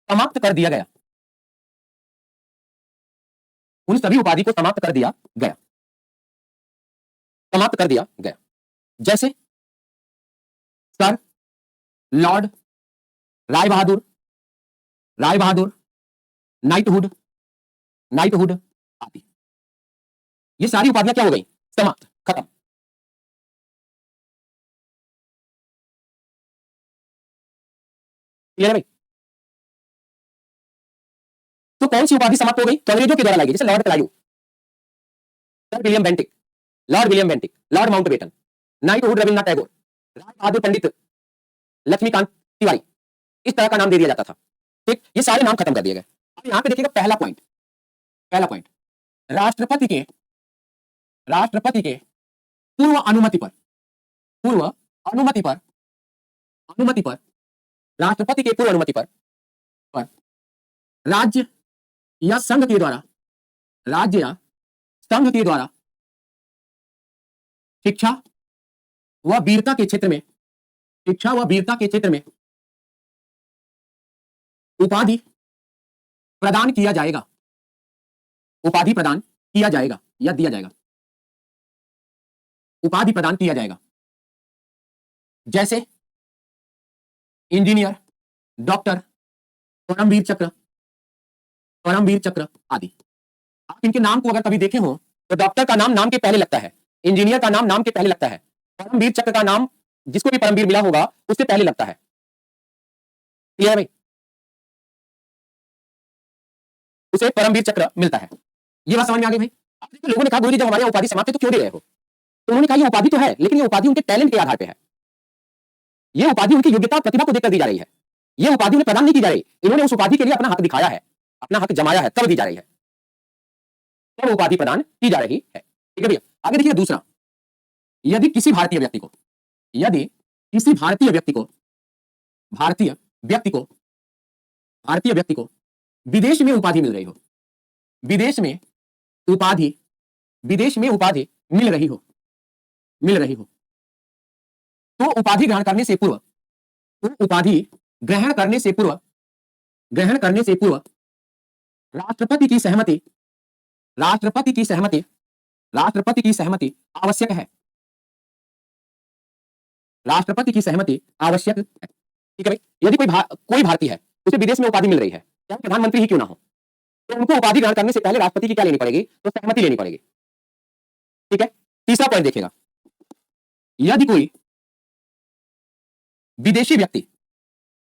समाप्त कर दिया गया। उन सभी उपाधि को समाप्त कर दिया गया। जैसे sir, Lord, Rai Bahadur, knighthood आदि। ये सारी उपाधियां क्या हो गई? समाप्त, खत्म। क्लियर है भाई? तो कौन सी उपाधि समाप्त हो गई? तो अंग्रेजों के द्वारा लाई गई। जैसे lord Clive, sir William Bentinck, lord Mountbatten, knighthood Rabindranath Tagore, Rai Bahadur Pandit Lakshmikant Tiwari, इस तरह का नाम दे दिया जाता था। ठीक, ये सारे नाम खत्म कर दिए गए। अब यहां पे देखिएगा पहला पॉइंट, राष्ट्रपति के पूर्व अनुमति पर राष्ट्रपति के पूर्व अनुमति पर राज्य या संघ के द्वारा शिक्षा व वीरता के क्षेत्र में उपाधि प्रदान किया जाएगा या दिया जाएगा। उपाधि प्रदान किया जाएगा। जैसे इंजीनियर, डॉक्टर, परमवीर चक्र आदि। आप इनके नाम को अगर कभी देखे हो तो डॉक्टर का नाम के पहले लगता है, इंजीनियर का नाम के पहले लगता है, परमवीर चक्र का नाम जिसको भी परमवीर मिला होगा उससे पहले लगता है। क्लियर है भाई? उसे परमवीर चक्र मिलता है। ये बात समझ में आ गई भाई? लोगों ने कहा गुरुजी जब हमारे उपाधि समाप्त है तो क्यों दे रहे हो? तो उन्होंने कहा ये उपाधि तो है लेकिन ये उपाधि उनके टैलेंट के आधार पे है। ये उपाधि उनकी योग्यता प्रतिभा को देखकर दी जा रही है। ये उपाधि उन्हें प्रदान नहीं की जा रही, इन्होंने उस उपाधि के लिए अपना हक दिखाया है, अपना हक जमाया है, तब दी जा रही है, तब उपाधि प्रदान की जा रही है। ठीक है भैया? आगे देखिए दूसरा, यदि किसी भारतीय व्यक्ति को विदेश में उपाधि मिल रही हो, विदेश में उपाधि विदेश में उपाधि मिल रही हो, मिल रही हो, तो उपाधि ग्रहण करने से पूर्व, तो उपाधि ग्रहण करने से पूर्व, ग्रहण करने से पूर्व राष्ट्रपति की सहमति, राष्ट्रपति की सहमति, राष्ट्रपति की सहमति आवश्यक है, राष्ट्रपति की सहमति आवश्यक है। ठीक है भाई, यदि कोई भारतीय है, उसे विदेश में उपाधि मिल रही है, चाहे प्रधानमंत्री ही क्यों ना हो, तो उनको उपाधि ग्रहण करने से पहले राष्ट्रपति की क्या लेनी पड़ेगी, तो सहमति लेनी पड़ेगी। ठीक है, तीसरा पॉइंट देखिएगा, यदि कोई विदेशी व्यक्ति,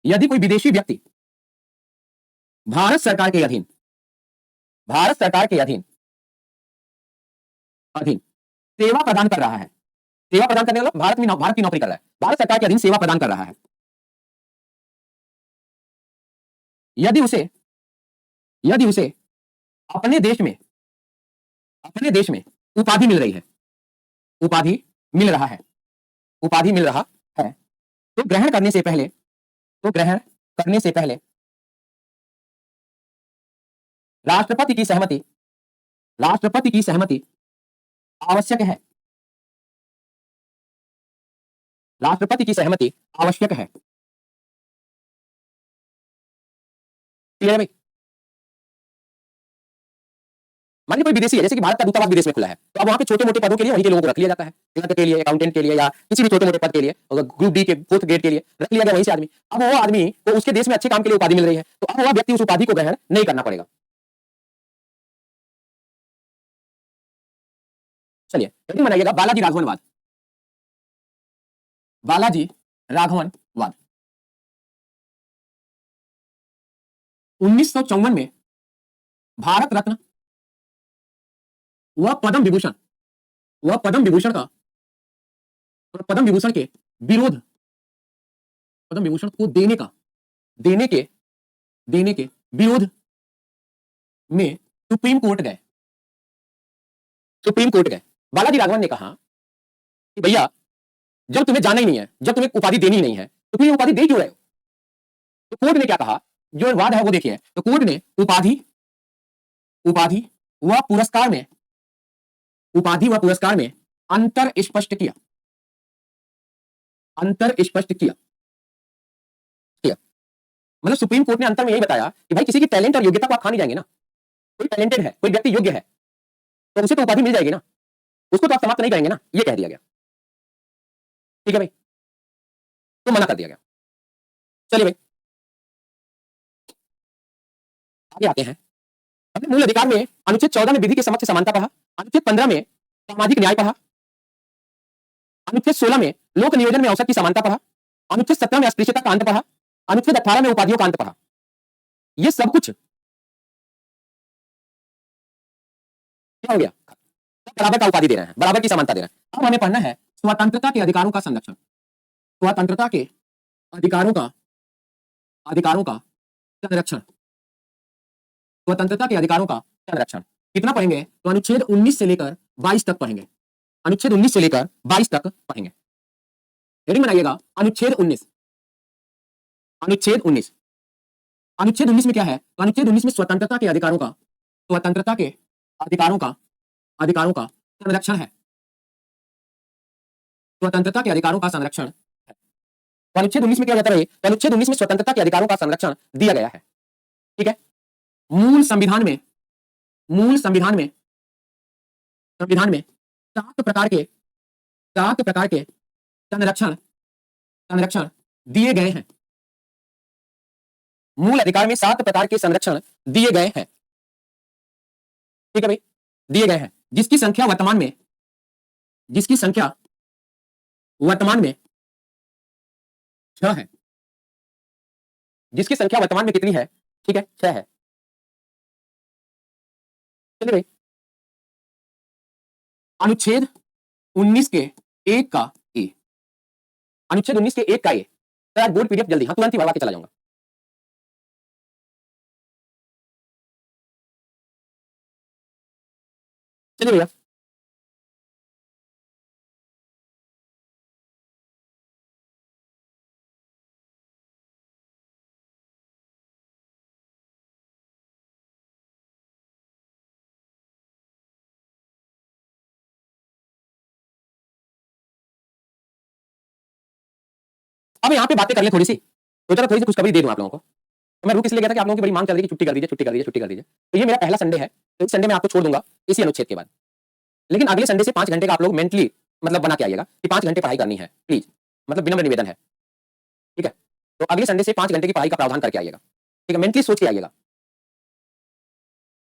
यदि कोई विदेशी व्यक्ति भारत सरकार के अधीन, भारत सरकार के अधीन अधीन सेवा प्रदान कर रहा है, सेवा प्रदान करने वाला भारत की नौकरी कर रहा है, भारत सरकार के अधीन सेवा प्रदान कर रहा है, यदि उसे, यदि उसे अपने देश में, अपने देश में उपाधि मिल रही है, उपाधि मिल रहा है, उपाधि मिल रहा है, तो ग्रहण करने से पहले, तो ग्रहण करने से पहले राष्ट्रपति की सहमति, राष्ट्रपति की सहमति आवश्यक है, राष्ट्रपति की सहमति आवश्यक है। क्लियर है भाई? मानिए कोई विदेशी है, जैसे कि भारत का दूतावास विदेश में खुला है, तो अब वहां पे छोटे मोटे पदों के लिए वहीं के लोगों को रख लिया जाता है, क्लर्क के लिए, अकाउंटेंट के लिए, या किसी भी छोटे मोटे पद के लिए, ग्रुप डी के 4th ग्रेड के लिए रख लिया गया वहीं से आदमी। अब वो आदमी को उसके देश में अच्छे काम के लिए उपाधि मिल रही है, तो अब वह व्यक्ति उस उपाधि को ग्रहण नहीं करना पड़ेगा। चलिए हेडिंग बनाइएगा, बालाजी राघवनवाद, बालाजी राघवनवाद। 1954 में भारत रत्न व पद्म विभूषण, वह पद्म विभूषण का, पद्म विभूषण के विरोध, पद्म विभूषण को देने का, देने के विरोध में सुप्रीम कोर्ट गए, सुप्रीम कोर्ट गए। बालाजी राघवन ने कहा कि भैया जब तुम्हें जाना ही नहीं है, जब तुम्हें उपाधि देनी ही नहीं है, तो फिर उपाधि दे क्यों रहे हो? तो कोर्ट ने क्या कहा, जो वाद है वो देखिए, तो कोर्ट ने उपाधि, उपाधि व पुरस्कार में, उपाधि व पुरस्कार में अंतर स्पष्ट किया, अंतर स्पष्ट किया, किया। मतलब सुप्रीम कोर्ट ने अंतर में यही बताया कि भाई किसी की टैलेंट और योग्यता को आप खा नहीं जाएंगे ना, कोई टैलेंटेड है, कोई व्यक्ति योग्य है, तो उसे तो उपाधि मिल जाएगी ना, उसको तो आप समाप्त नहीं करेंगे ना, ये कह दिया गया। ठीक है भाई, तो मना कर दिया गया। चलिए भाई आगे आते हैं, अपने मूल अधिकार में अनुच्छेद 14 में विधि के समक्ष समानता पढ़ा, अनुच्छेद 15 में सामाजिक न्याय पढ़ा, अनुच्छेद 16 में लोक नियोजन में अवसर की समानता पढ़ा, अनुच्छेद 17 में अस्पृश्यता का अंत पढ़ा, अनुच्छेद 18 में उपाधियों का अंत पढ़ा। ये सब कुछ क्या हो गया, बराबर का उपाधि दे रहे हैं, बराबर की समानता दे रहे हैं। अब हमें पढ़ना है स्वतंत्रता के अधिकारों का संरक्षण, स्वतंत्रता के अधिकारों का, अधिकारों का संरक्षण, स्वतंत्रता के अधिकारों का संरक्षण कितना पढ़ेंगे, तो अनुच्छेद 19 से लेकर 22 तक पढ़ेंगे, अनुच्छेद 19 से लेकर 22 तक पढ़ेंगे। हेडिंग बनाइएगा अनुच्छेद 19, अनुच्छेद 19, अनुच्छेद 19 में क्या है, तो अनुच्छेद 19 में स्वतंत्रता के अधिकारों का, स्वतंत्रता के अधिकारों का, अधिकारों का संरक्षण है, स्वतंत्रता के अधिकारों का संरक्षण है। तो अनुच्छेद 19 में क्या जाता है, तो अनुच्छेद 19 में स्वतंत्रता के अधिकारों का संरक्षण दिया गया है। ठीक है, मूल संविधान में, मूल संविधान में, संविधान में 7 प्रकार के, 7 प्रकार के संरक्षण, संरक्षण दिए गए हैं, मूल अधिकार में 7 प्रकार के संरक्षण दिए गए हैं। ठीक है भाई, दिए गए हैं, जिसकी संख्या वर्तमान में, जिसकी संख्या वर्तमान में 6 है, जिसकी संख्या वर्तमान में कितनी है, ठीक है 6 है। चलिए भाई अनुच्छेद 19 के 1 का ए, अनुच्छेद 19 के 1 का ए, तो आज बोर्ड पीडीएफ जल्दी, हाँ तुरंत ही भरवा के चला जाऊंगा। चलिए भैया अब यहाँ पे बातें कर ले थोड़ी सी, सोचा थोड़ी सी खुशखबरी दे दूं आप लोगों को। तो मैं रुक इसलिए गया था कि आप लोगों की बड़ी मांग चल रही है कि छुट्टी कर दीजिए, छुट्टी कर दीजिए, छुट्टी कर दीजिए। तो ये मेरा पहला संडे है, तो इस संडे में आपको छोड़ दूंगा इसी अनुच्छेद के बाद। लेकिन अगले संडे से 5 घंटे का आप लोग मेंटली मतलब बना के आइएगा कि 5 घंटे पढ़ाई करनी है, प्लीज, मतलब विनम्र निवेदन है, ठीक है। तो अगले संडे से 5 घंटे की पढ़ाई का प्रावधान करके आइएगा, ठीक है, मेंटली सोच के आइएगा,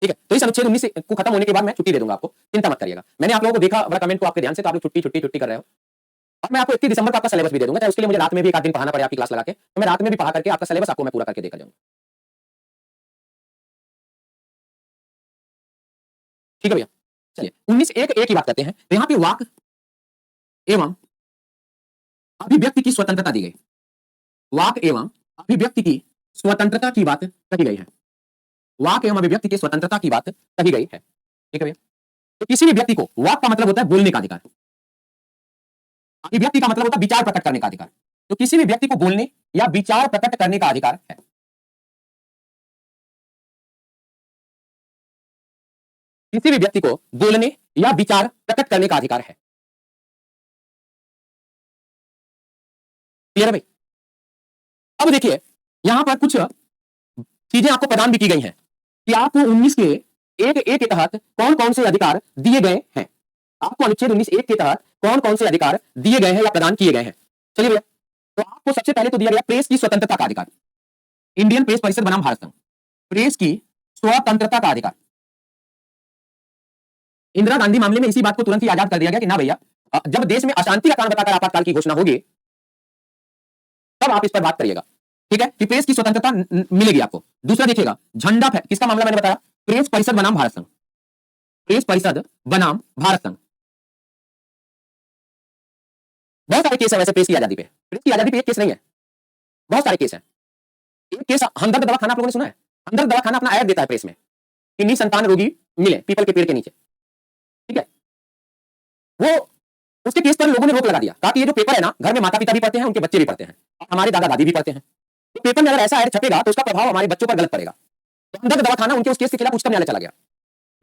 ठीक है। तो इस अनुच्छेद 19 को खत्म होने के बाद मैं छुट्टी दे दूंगा आपको, चिंता मत करिएगा। मैंने आप लोगों को देखा बड़ा कमेंट को आपके ध्यान से, तो आप लोग छुट्टी छुट्टी छुट्टी कर रहे हो। अब मैं आपको 31 दिसंबर का आपका सिलेबस भी दे दूंगा, चाहे उसके लिए मुझे रात में भी एक आध दिन पढ़ाना पड़े आपकी क्लास लगा के, तो मैं रात में भी पढ़ा करके आपका सिलेबस आपको मैं पूरा करके देकर जाऊंगा, ठीक है भैया। चलिए 19 एक की बात करते हैं। तो यहाँ पे वाक एवं अभिव्यक्ति की स्वतंत्रता दी गई, वाक एवं अभिव्यक्ति की स्वतंत्रता की बात कही गई है, वाक एवं अभिव्यक्ति की स्वतंत्रता की बात कही गई है, ठीक है भैया। तो किसी भी व्यक्ति को, वाक का मतलब होता है बोलने का अधिकार, अभिव्यक्ति का मतलब होता है विचार प्रकट करने का अधिकार। तो किसी भी व्यक्ति को बोलने या विचार प्रकट करने का अधिकार है, किसी भी व्यक्ति को बोलने या विचार प्रकट करने का अधिकार है, क्लियर है भाई। अब देखिए यहां पर कुछ चीजें आपको प्रदान भी की गई हैं कि आपको 19 के एक के तहत कौन कौन से अधिकार दिए गए हैं, आपको अनुच्छेद 19 के तहत कौन कौन से अधिकार दिए गए हैं या प्रदान किए गए हैं। चलिए भैया, तो आपको सबसे पहले तो दिया गया प्रेस की स्वतंत्रता का अधिकार, इंडियन प्रेस परिषद बनाम भारत संघ, प्रेस की स्वतंत्रता का अधिकार। इंदिरा गांधी मामले में इसी बात को तुरंत ही आजाद कर दिया गया कि ना भैया, जब देश में अशांति का कारण बताकर आपातकाल की घोषणा होगी तब आप इस पर बात करिएगा, ठीक है, कि प्रेस की स्वतंत्रता मिलेगी आपको। दूसरा देखिएगा झंडा, किसका मामला मैंने बताया, प्रेस परिषद बनाम भारत संघ, प्रेस परिषद बनाम भारत संघ। बहुत सारे केस है वैसे प्रेस की आजादी पे, प्रेस की आजादी पे एक केस नहीं है, बहुत सारे केस हैं। एक केस हमदर्द दवाखाना आप लोगों ने सुना है, हमदर्द दवाखाना अपना ऐड देता है प्रेस में कि निसंतान रोगी मिले पीपल के पेड़ के नीचे, ठीक है। वो उसके केस पर लोगों ने रोक लगा दिया, कहा कि ये जो पेपर है ना, घर में माता पिता भी पढ़ते हैं, उनके बच्चे भी पढ़ते हैं, हमारे दादा दादी भी पढ़ते हैं, तो पेपर में अगर ऐसा ऐड छपेगा तो उसका प्रभाव हमारे बच्चों पर गलत पड़ेगा। तो हमदर्द दवाखाना उनके उस केस के खिलाफ उच्चतम न्यायालय चला गया,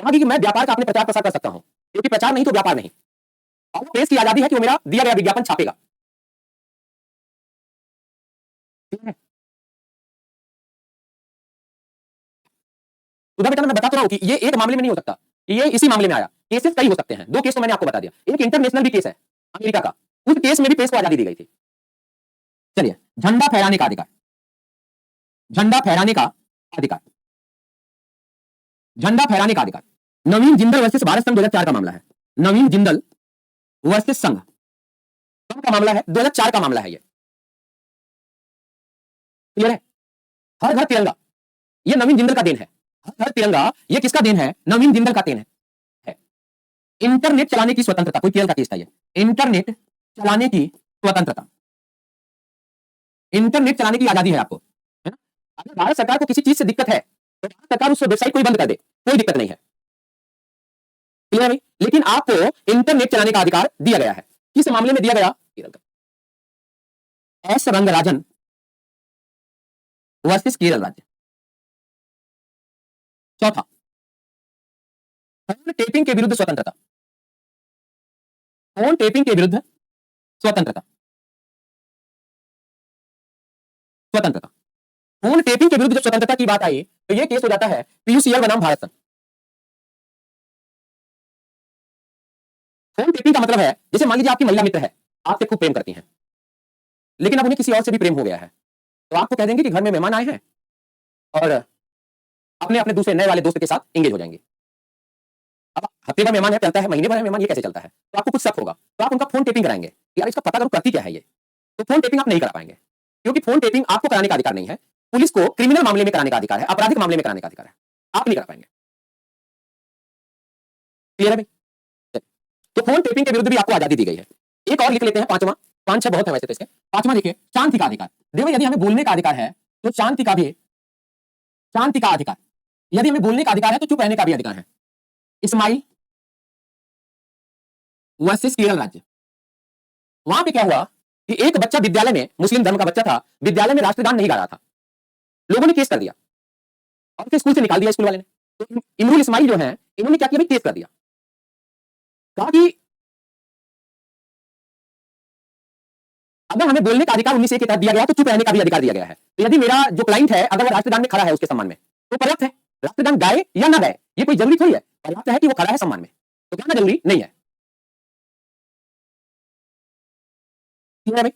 कहा कि मैं व्यापार का अपने प्रचार प्रसार कर सकता हूं, क्योंकि प्रचार नहीं तो व्यापार नहीं, और प्रेस की आजादी है कि वो मेरा दिया गया विज्ञापन छापेगा। सुधा बेटा मैं बता तो रहा हूं कि ये एक मामले में नहीं हो सकता, ये इसी मामले में आया, केसेस कई हो सकते हैं, 2 केस तो मैंने आपको बता दिया, एक इंटरनेशनल भी केस है अमेरिका का, उस केस में भी प्रेस को आजादी दी गई थी। चलिए झंडा फहराने का अधिकार, झंडा फहराने का अधिकार, झंडा फहराने का अधिकार, नवीन जिंदल वर्सेस भारत संघ 2004 का मामला है, नवीन जिंदल वर्सेस संघ का मामला है, 2004 का मामला है ये, क्लियर है। हर घर तिरंगा ये नवीन जिंदल का देन है, हर तिरंगा ये किसका देन है, नवीन जिंदल का देन है। इंटरनेट चलाने की स्वतंत्रता, कोई केरल का केस था ये, इंटरनेट चलाने की स्वतंत्रता, इंटरनेट चलाने की आजादी है आपको, है ना। अगर भारत सरकार को किसी चीज से दिक्कत है तो भारत सरकार उस वेबसाइट को ही बंद कर दे, कोई दिक्कत नहीं है, क्लियर है। लेकिन आपको इंटरनेट चलाने का अधिकार दिया गया है, किस मामले में दिया गया, केरल का, एस रंगराजन वर्सेस केरल राज्य। चौथा फोन टेपिंग के विरुद्ध स्वतंत्रता, फोन टेपिंग के विरुद्ध स्वतंत्रता, स्वतंत्रता, फोन टेपिंग के विरुद्ध जब स्वतंत्रता की बात आई तो यह केस हो जाता है पीयूसीएल बनाम भारत संघ। फोन टेपिंग का मतलब है जैसे मान लीजिए आपकी महिला मित्र है, आपसे खूब प्रेम करती हैं, लेकिन अब उन्हें किसी और से भी प्रेम हो गया है, तो आपको कह देंगे कि घर में मेहमान आए हैं और अपने अपने दूसरे नए वाले दोस्त के साथ एंगेज हो जाएंगे। अब हफ्ते का मेहमान है, चलता है, महीने भर है मेहमान, ये कैसे चलता है, तो आपको कुछ शक होगा, तो आप उनका फोन टेपिंग कराएंगे, यार इसका पता करो करती क्या है ये, तो फोन टेपिंग आप नहीं करा पाएंगे, क्योंकि फोन टेपिंग आपको कराने का अधिकार नहीं है, पुलिस को क्रिमिनल मामले में कराने का अधिकार है, आपराधिक मामले में कराने का अधिकार है, आप नहीं करा पाएंगे, क्लियर है भाई। तो फोन टेपिंग के विरुद्ध भी आपको आजादी दी गई है। एक और लिख लेते हैं, पांचवा, 5-6 बहुत है वैसे तो इसके, पांचवा देखिए शांति का अधिकार। देखो यदि हमें बोलने का अधिकार है तो शांति का भी, शांति का अधिकार, यदि हमें बोलने का अधिकार है तो चुप रहने का भी अधिकार है। इस्माइल वर्सेस केरल राज्य, वहां पे क्या हुआ कि एक बच्चा विद्यालय में, मुस्लिम धर्म का बच्चा था, विद्यालय में राष्ट्रगान नहीं गा रहा था, लोगों ने केस कर दिया और फिर स्कूल से निकाल दिया स्कूल वाले ने। तो इमरुल इस्माइल जो है इन्होंने क्या किया भाई, केस कर दिया, कहा कि अगर हमें बोलने का अधिकार 19A के तहत दिया गया है तो चुप रहने का भी अधिकार दिया गया है। तो यदि मेरा जो क्लाइंट है अगर वो राष्ट्रगान में खड़ा है उसके सम्मान में तो पर्याप्त है। राष्ट्रगान गाए या ना गाए ये कोई जरूरी थोड़ी है, पर्याप्त है कि वो खड़ा है सम्मान में, तो गाना जरूरी नहीं है। ठीक है भाई,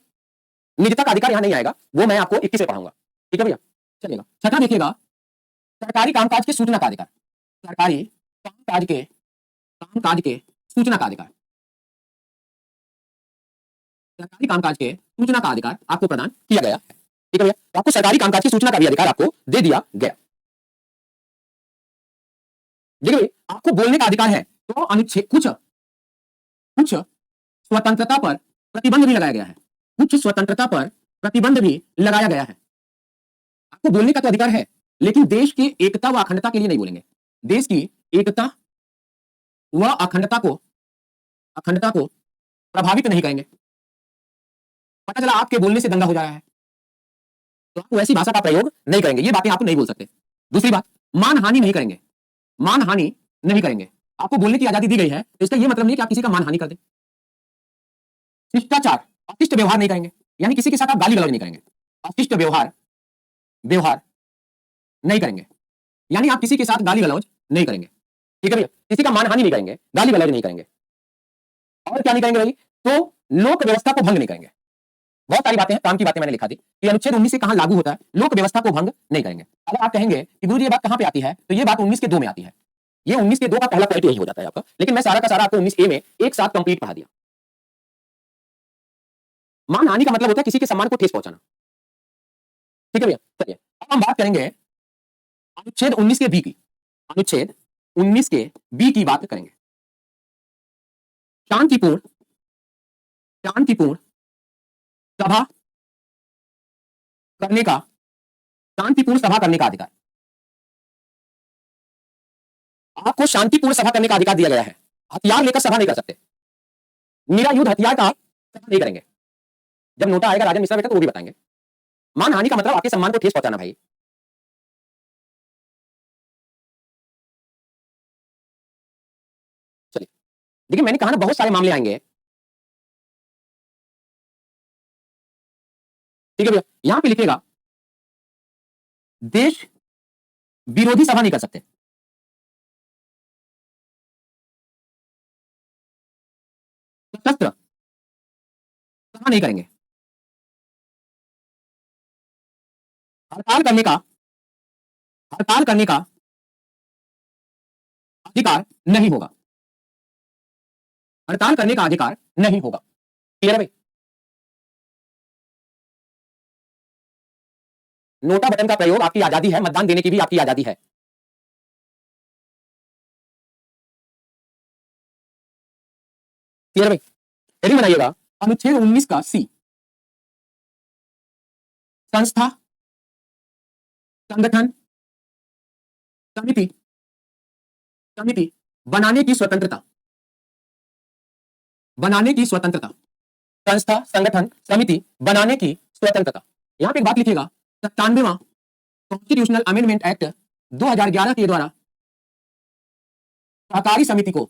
निजता का अधिकार यहां नहीं आएगा, वो मैं आपको 21 से पढ़ाऊंगा। ठीक है भैया, चलिएगा। छठा देखिएगा, सरकारी कामकाज के सूचना का अधिकार। सरकारी कामकाज के सूचना का अधिकार। सरकारी कामकाज के सूचना का अधिकार आपको प्रदान किया गया है। ठीक है भैया, तो आपको सरकारी कामकाज की सूचना का भी अधिकार आपको दे दिया गया। देखिए आपको बोलने का अधिकार है तो अनुच्छेद कुछ स्वतंत्रता पर प्रतिबंध भी लगाया गया है। कुछ स्वतंत्रता पर प्रतिबंध भी लगाया गया है। आपको बोलने का तो अधिकार है लेकिन देश की एकता व अखंडता के लिए नहीं बोलेंगे। देश की एकता व अखंडता को प्रभावित नहीं करेंगे। पता चला आपके बोलने से दंगा हो जा रहा है तो आपको ऐसी भाषा का प्रयोग नहीं करेंगे। ये बातें आपको नहीं बोल सकते। दूसरी बात, मानहानि नहीं करेंगे। मानहानि नहीं करेंगे। आपको बोलने की आजादी दी गई है तो इसका यह मतलब नहीं कि आप किसी का मानहानि कर दें। शिष्टाचार, अशिष्ट व्यवहार नहीं करेंगे, यानी किसी के साथ आप गाली गलौज नहीं करेंगे। अशिष्ट व्यवहार नहीं करेंगे, यानी आप किसी के साथ गाली गलौज नहीं करेंगे। ठीक है भैया, किसी का मानहानि नहीं करेंगे, गाली गलौज नहीं करेंगे। और क्या नहीं करेंगे भाई? तो लोक व्यवस्था को भंग नहीं करेंगे। बहुत सारी बातें हैं, काम की बातें मैंने लिखा दी कि अनुच्छेद 19 से कहां लागू होता है, लोक व्यवस्था को भंग नहीं करेंगे। अगर आप कहेंगे कि गुरुजी ये बात कहां पे आती है, तो ये बात 19 के 2 में आती है। ये 19 के 2 का पहला पॉइंट यही हो जाता है आपका, लेकिन मैं सारा का सारा आपको 19A में एक साथ कंप्लीट पढ़ा दिया। मानहानि का मतलब होता है किसी के सम्मान को ठेस पहुंचाना। ठीक है भैया, चलिए अब हम बात करेंगे अनुच्छेद 19 के बी की। अनुच्छेद 19 के बी की बात करेंगे। शांतिपूर्ण सभा करने का अधिकार। आपको शांतिपूर्ण सभा करने का अधिकार दिया गया है। हथियार लेकर सभा नहीं कर सकते। निरायुध हथियार का सभा नहीं करेंगे। जब नोटा आएगा राजन मिश्रा बेटा तो वो भी बताएंगे। मानहानि का मतलब आपके सम्मान को ठेस पहुंचाना भाई। चलिए देखिए, मैंने कहा ना बहुत सारे मामले आएंगे। ठीक है भैया, यहां पे लिखेगा देश विरोधी सभा नहीं कर सकते। सशस्त्र सभा नहीं करेंगे। हड़ताल करने का अधिकार नहीं होगा। हड़ताल करने का अधिकार नहीं होगा। क्लियर है भाई? नोटा बटन का प्रयोग आपकी आजादी है, मतदान देने की भी आपकी आजादी है। क्लियर भाई? हेडिंग बनाइएगा अनुच्छेद 19 का सी, संस्था, संगठन, समिति बनाने की स्वतंत्रता। संस्था, संगठन, समिति बनाने की स्वतंत्रता। यहां पे एक बात लिखिएगा, 97वां कॉन्स्टिट्यूशनल अमेंडमेंट एक्ट 2011 के द्वारा सहकारी समिति को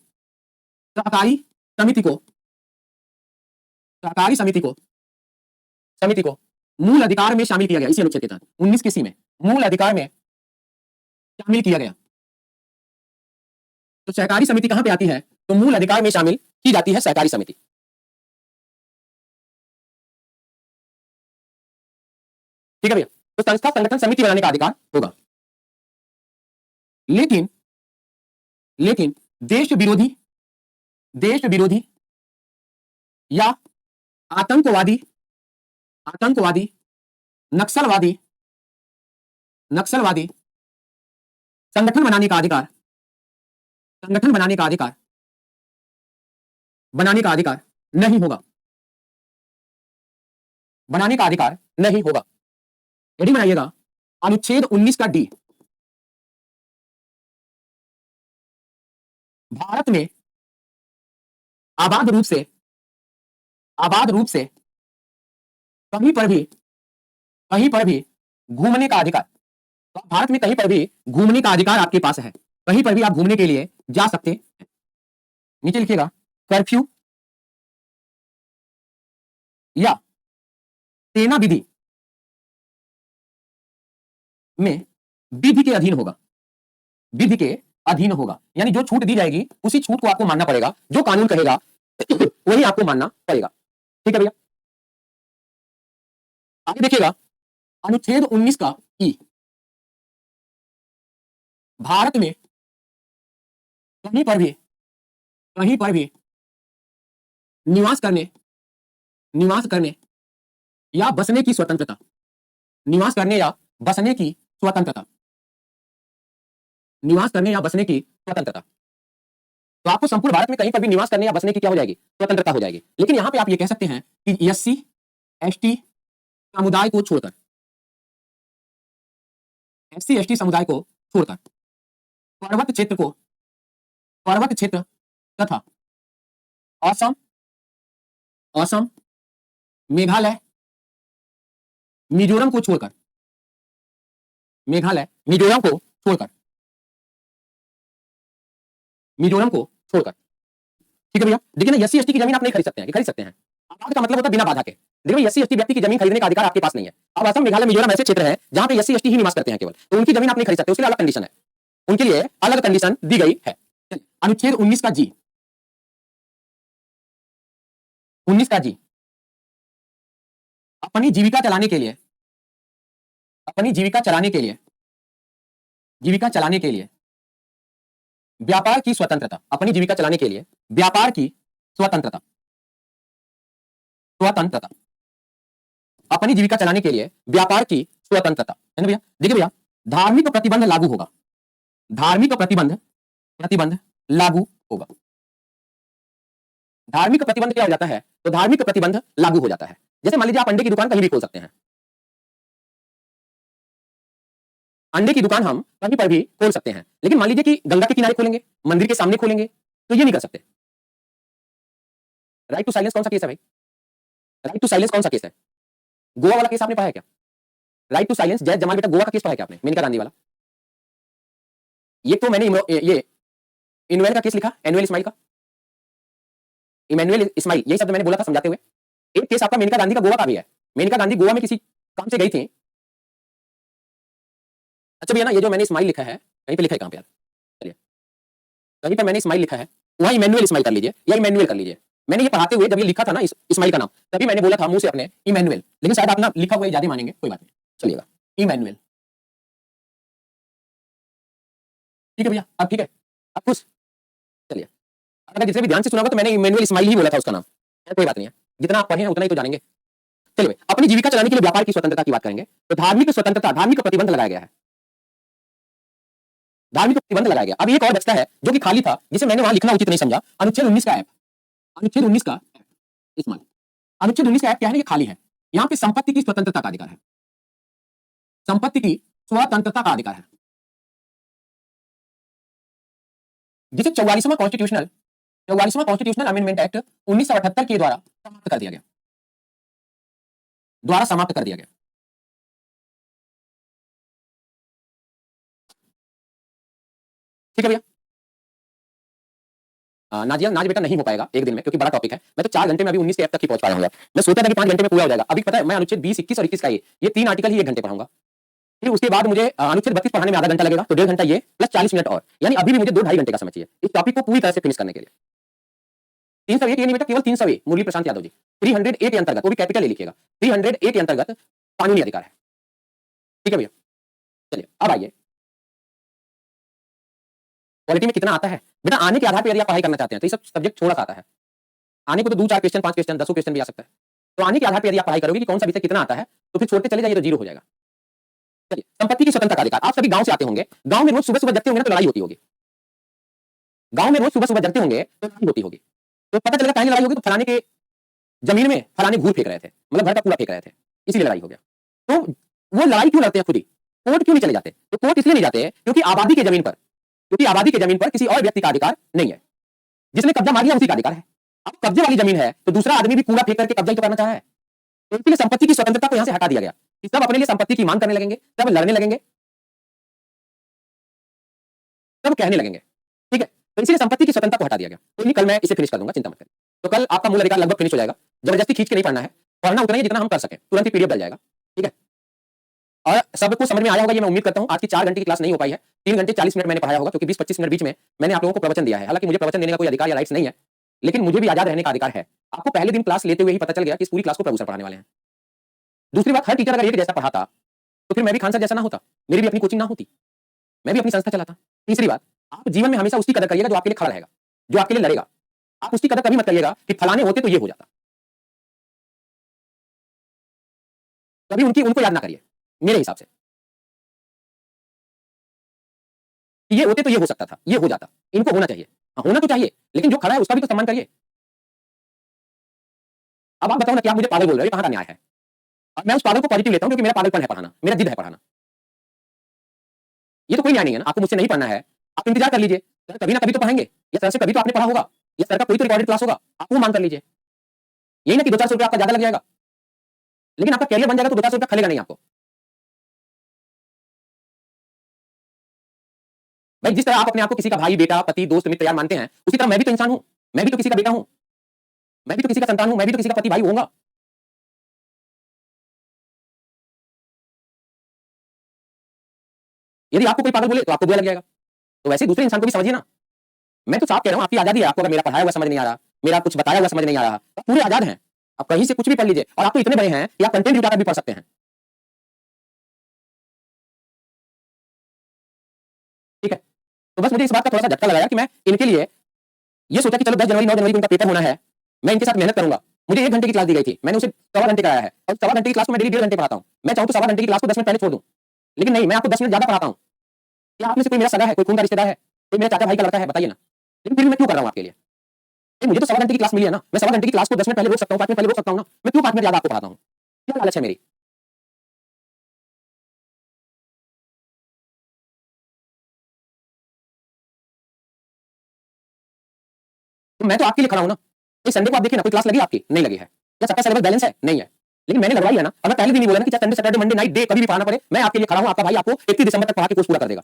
मूल अधिकार में शामिल किया गया। इसी अनुच्छेद के तहत 19 के सी में मूल अधिकार में शामिल किया गया। तो सहकारी समिति कहां पे आती है? तो मूल अधिकार में शामिल की जाती है सहकारी समिति। ठीक है भैया, तो संस्था, संगठन, समिति बनाने का अधिकार होगा। लेकिन देश विरोधी या आतंकवादी, नक्सलवादी संगठन बनाने का अधिकार नहीं होगा। हेडिंग बनाइएगा अनुच्छेद 19 का डी, भारत में आबाद रूप से कहीं पर भी घूमने का अधिकार। तो भारत में कहीं पर भी घूमने का अधिकार आपके पास है। कहीं पर भी आप घूमने के लिए जा सकते हैं। नीचे लिखिएगा कर्फ्यू या सेना विधि में विधि के अधीन होगा, विधि के अधीन होगा, यानी जो छूट दी जाएगी उसी छूट को आपको मानना पड़ेगा, जो कानून कहेगा वही आपको मानना पड़ेगा। ठीक है भैया, आगे देखिएगा अनुच्छेद 19 का ई, भारत में कहीं पर भी निवास करने या बसने की स्वतंत्रता, निवास करने या बसने की स्वतंत्रता, निवास करने या बसने की स्वतंत्रता। तो आपको संपूर्ण भारत में कहीं पर भी निवास करने या बसने की क्या हो जाएगी, स्वतंत्रता हो जाएगी। लेकिन यहां पे आप ये कह सकते हैं कि एससी एसटी समुदाय को छोड़कर, एससी एसटी समुदाय को छोड़कर पर्वत क्षेत्र तथा असम, मेघालय, मिजोरम को छोड़कर, मिजोरम को छोड़कर। ठीक है भैया, देखिए ना, एससी एसटी की जमीन आप नहीं खरीद सकते हैं, खरीद सकते हैं, आबाद का मतलब होता है बिना बाधा के। देखिए एससी एसटी व्यक्ति की जमीन खरीदने का अधिकार आपके पास नहीं है। अब असम, मेघालय, मिजोरम ऐसे क्षेत्र हैं जहां पे एससी एसटी ही निवास करते हैं केवल, तो उनकी जमीन आप नहीं खरीद सकते, उसके लिए अलग कंडीशन है, उनके लिए अलग कंडीशन दी गई है। अनुच्छेद 19 का जी, 19 का जी, अपनी जीविका चलाने के लिए, व्यापार की स्वतंत्रता, अपनी जीविका चलाने के लिए व्यापार की स्वतंत्रता, अपनी जीविका चलाने के लिए व्यापार की स्वतंत्रता है ना भैया। देखिए भैया, धार्मिक प्रतिबंध लागू होगा, धार्मिक प्रतिबंध लागू होगा। धार्मिक प्रतिबंध क्या हो जाता है, तो धार्मिक प्रतिबंध लागू हो जाता है। जैसे मान लीजिए आप अंडे की दुकान कहीं भी खोल सकते हैं, अंडे की दुकान हम कहीं पर भी खोल सकते हैं, लेकिन मान लीजिए कि गंगा के किनारे खोलेंगे, मंदिर के सामने खोलेंगे, तो ये नहीं कर सकते। राइट टू साइलेंस कौन सा केस है भाई, राइट टू साइलेंस कौन सा केस है, गोवा वाला केस आपने पढ़ा है क्या? राइट टू साइलेंस, जय जमाल बेटा, गोवा का केस पढ़ा है क्या आपने, मेनका गांधी वाला? ये तो मैंने ये इनवेल का केस लिखा, एनुअल इस्माइल का, इमैनुअल इस्माइल, यही शब्द मैंने बोला था समझाते हुए। एक केस आपका मेनका गांधी का गोवा का भी है, मेनका गांधी गोवा में किसी काम से गई थी। अच्छा भैया ना, ये जो मैंने इस्माइल लिखा है, कहीं पे लिखा है, कहां पे यार, चलिए कहीं पर मैंने इस्माइल लिखा है, वहां इमैनुअल इस्माइल कर लीजिए या इमैनुअल कर लीजिए। मैंने ये पढ़ाते हुए जब ये लिखा था ना इस्माइल का नाम, तभी मैंने बोला था मुंह से अपने इमैनुअल, लेकिन शायद आप ना लिखा हुआ ज्यादा मानेंगे, कोई बात नहीं, चलिएगा इमैनुअल। ठीक है भैया, अब ठीक है, अब खुश, चलिए। अगर जितने भी ध्यान से सुना होगा तो मैंने इमैनुअल इस्माइल ही बोला था उसका नाम, कोई बात नहीं है, जितना आप पढ़े हैं उतना ही तो जानेंगे। चलिए, अपनी जीविका चलाने के लिए व्यापार की स्वतंत्रता की बात करेंगे, तो धार्मिक स्वतंत्रता, धार्मिक प्रतिबंध लगाया गया है, धार्मिक प्रतिबंध लगाया गया। अब एक और बचता है जो कि खाली था, जिसे मैंने वहां लिखना उचित नहीं समझा, अनुच्छेद 19 का ऐप, अनुच्छेद 19 का इस्तेमाल, अनुच्छेद 19 का ऐप क्या है, ये खाली है। यहां पे संपत्ति की स्वतंत्रता का अधिकार है, संपत्ति की स्वतंत्रता का अधिकार है, जिसे 44वां कॉन्स्टिट्यूशनल अमेंडमेंट एक्ट 1978 के द्वारा समाप्त कर दिया गया, ठीक है भैया। नाजिया, नाज बेटा नहीं हो पाएगा एक दिन में, क्योंकि बड़ा टॉपिक है। मैं तो 4 घंटे में अभी 19 के ऐप तक ही पहुंच पाया हूं। मैं सोचा था कि 5 घंटे में पूरा हो जाएगा। अभी पता है, मैं अनुच्छेद 20, 21 और 21 का ये 3 आर्टिकल ही 1 घंटे पढ़ाऊंगा। फिर उसके बाद मुझे अनुच्छेद 32 पढ़ाने में आधा घंटा लगेगा, तो 1.5 घंटा ये प्लस 40 मिनट और, यानी अभी भी मुझे 2 ढाई घंटे का समय चाहिए इस टॉपिक को पूरी तरह से फिनिश करने के लिए। 301 ये नहीं बेटा, केवल 301 मुरली प्रशांत यादव जी, 308 के अंतर्गत, वो भी कैपिटल ले लिखिएगा, 308 के अंतर्गत कानूनी अधिकार है। ठीक है भैया, चलिए अब आइए, क्वालिटी में कितना आता है बेटा, आने के आधार पर यदि आप पढ़ाई करना चाहते हैं तो ये सब सब्जेक्ट थोड़ा सा आता है। आने को तो 2, 4 क्वेश्चन, 5 क्वेश्चन, 10 क्वेश्चन भी आ सकता है। तो आने के आधार पर यदि आप पढ़ाई करोगे कि कौन सा विषय कितना आता है, तो फिर छोड़ते चले जाइए तो 0 हो जाएगा। चलिए, संपत्ति की स्वतंत्रता का अधिकार। आप सभी गांव से आते होंगे, गांव में रोज सुबह सुबह जगते होंगे तो लड़ाई होती होगी, गांव में रोज सुबह सुबह जगते होंगे तो लड़ाई होती होगी, तो पता चलेगा कहीं लड़ाई होगी, तो फलाने के जमीन में फलाने घूर फेंक रहे थे, मतलब घर का कूड़ा फेंक रहे थे, इसीलिए लड़ाई हो गया। तो वो लड़ाई क्यों लड़ते हैं खुद ही, कोर्ट क्यों नहीं चले जाते? तो कोर्ट इसलिए नहीं जाते क्योंकि आबादी के जमीन पर किसी और व्यक्ति का अधिकार नहीं है, जिसने कब्जा मार लिया उसी का अधिकार है। अब कब्जे वाली जमीन है तो दूसरा आदमी भी कूड़ा फेंक करके कब्जा ही तो करना चाह रहा है, तो इसलिए संपत्ति की स्वतंत्रता को यहां से हटा दिया गया कि सब अपने लिए संपत्ति की मांग करने लगेंगे, सब लड़ने लगेंगे, सब कहने लगेंगे। ठीक है, तो इसलिए संपत्ति की स्वतंत्रता को हटा दिया गया। तो कल मैं इसे फिनिश कर दूंगा, चिंता मत करिए। तो कल आपका मूल अधिकार लगभग फिनिश हो जाएगा, जबरदस्ती खींच के नहीं पढ़ना है, पढ़ना उतना ही जितना हम कर सकें, तुरंत ही पीडीएफ डल जाएगा, ठीक है। और सबको समझ में आया होगा ये मैं उम्मीद करता हूं। आज की 4 घंटे की क्लास नहीं हो पाई है, 3 घंटे 40 मिनट मैंने पढ़ाया होगा, क्योंकि 20-25 मिनट बीच में मैंने आप लोगों को प्रवचन दिया है। हालांकि मुझे प्रवचन देने का कोई अधिकार या राइट्स नहीं है, लेकिन मुझे भी आजाद रहने का अधिकार है। आपको पहले दिन क्लास लेते हुए ही पता चल गया कि इस पूरी क्लास को प्रभु सर पढ़ाने वाले हैं। दूसरी बात, हर टीचर अगर एक जैसा पढ़ाता तो फिर मैं भी खान सर जैसा ना होता, मेरी भी अपनी कोचिंग ना होती, मैं भी अपनी संस्था चलाता। तीसरी बात, आप जीवन में हमेशा उसकी कदर करिएगा जो आपके लिए खड़ा रहेगा, जो आपके लिए लड़ेगा। आप उसकी कदर कभी मत करिएगा कि फलाने होते तो ये हो जाता, कभी उनको याद ना करिए। मेरे हिसाब से ये होते तो ये हो सकता था, ये हो जाता, इनको होना चाहिए। हाँ, होना तो चाहिए, लेकिन जो खड़ा है उसका भी तो सम्मान करिए। अब आप बताओ ना कि आप मुझे पागल बोल रहे हो, कहां का न्याय है? और मैं उस पागल को पॉजिटिव लेता हूं, क्योंकि मेरा पागलपन है पढ़ाना, मेरा जिद है पढ़ाना। ये तो कोई न्याय नहीं है ना। आपको मुझसे नहीं पढ़ना है, आप इंतजार कर लीजिए, सर कभी ना कभी तो पढ़ेंगे, या सर से कभी तो आपने पढ़ा होगा, या सर का कोई तो रिकॉर्डेड क्लास होगा, आप वो मान कर लीजिए। यही ना कि 2-400 रुपया आपका ज्यादा लग जाएगा, लेकिन आपका कैरियर बन जाएगा तो 2-400 रुपया खलेगा नहीं आपको। भाई जिस तरह आप अपने आप को किसी का भाई, बेटा, पति, दोस्त, मित्र, यार मानते हैं, उसी तरह मैं भी तो इंसान हूं, मैं भी तो किसी का बेटा हूं, मैं भी तो किसी का संतान हूं, मैं भी तो किसी का पति, भाई होऊंगा। यदि आपको कोई पागल बोले तो आपको बुरा लग जाएगा, तो वैसे दूसरे इंसान को भी समझिए ना। मैं तो साफ कह रहा हूं, आपकी आजादी है। आपको अगर मेरा पढ़ाया हुआ समझ नहीं आ रहा, मेरा कुछ बताया हुआ समझ नहीं आ रहा, तो पूरे आजाद हैं, आप कहीं से कुछ भी पढ़ लीजिए। और आप तो इतने बड़े हैं कि आप कंटेंट जुटाकर भी पढ़ सकते हैं, ठीक है। तो बस मुझे इस बात का थोड़ा सा झटका लगाया कि मैं इनके लिए ये सोचा कि चलो 10 जनवरी 9 जनवरी को उनका पेपर होना है, मैं इनके साथ मेहनत करूंगा। मुझे 1 घंटे की क्लास दी गई थी, मैंने उसे 1.25 घंटे कराया है, और 1.25 घंटे की क्लास को मैं डेली 1.5 घंटे पढ़ाता हूं। मैं चाहूं तो 1.25 घंटे की क्लास को 10 मिनट पहले छोड़ दूं, लेकिन नहीं, मैं आपको 10 मिनट ज्यादा पढ़ाता हूं। क्या आप में से कोई मेरा सगा है, कोई खून का रिश्तेदार है, कोई मेरे चाचा भाई का लड़का है, बताइए ना। लेकिन फिर भी मैं क्यों कर रहा हूं आपके लिए? मुझे तो 1.25 घंटे की क्लास मिली है ना, मैं 1.25 घंटे की क्लास को 10 मिनट पहले रोक सकता हूं, 5 मिनट पहले रोक सकता हूं ना। मैं क्यों 5 मिनट ज्यादा आपको पढ़ाता हूं? क्या लालच है मेरी? तो मैं तो आपके लिए खड़ा हूं ना। इस संडे को आप देखिए ना, कोई क्लास लगी आपकी? नहीं लगी है। क्या सबका सिलेबस बैलेंस है? नहीं है। लेकिन मैंने लगवाई है ना, और मैं पहले दिन ही बोला ना कि चाहे Sunday, Saturday, Monday night, day कभी भी पढ़ाना पड़े, मैं आपके लिए खड़ा हूं। आपका भाई आपको 31 दिसंबर तक पढ़ा के कोर्स पूरा कर देगा।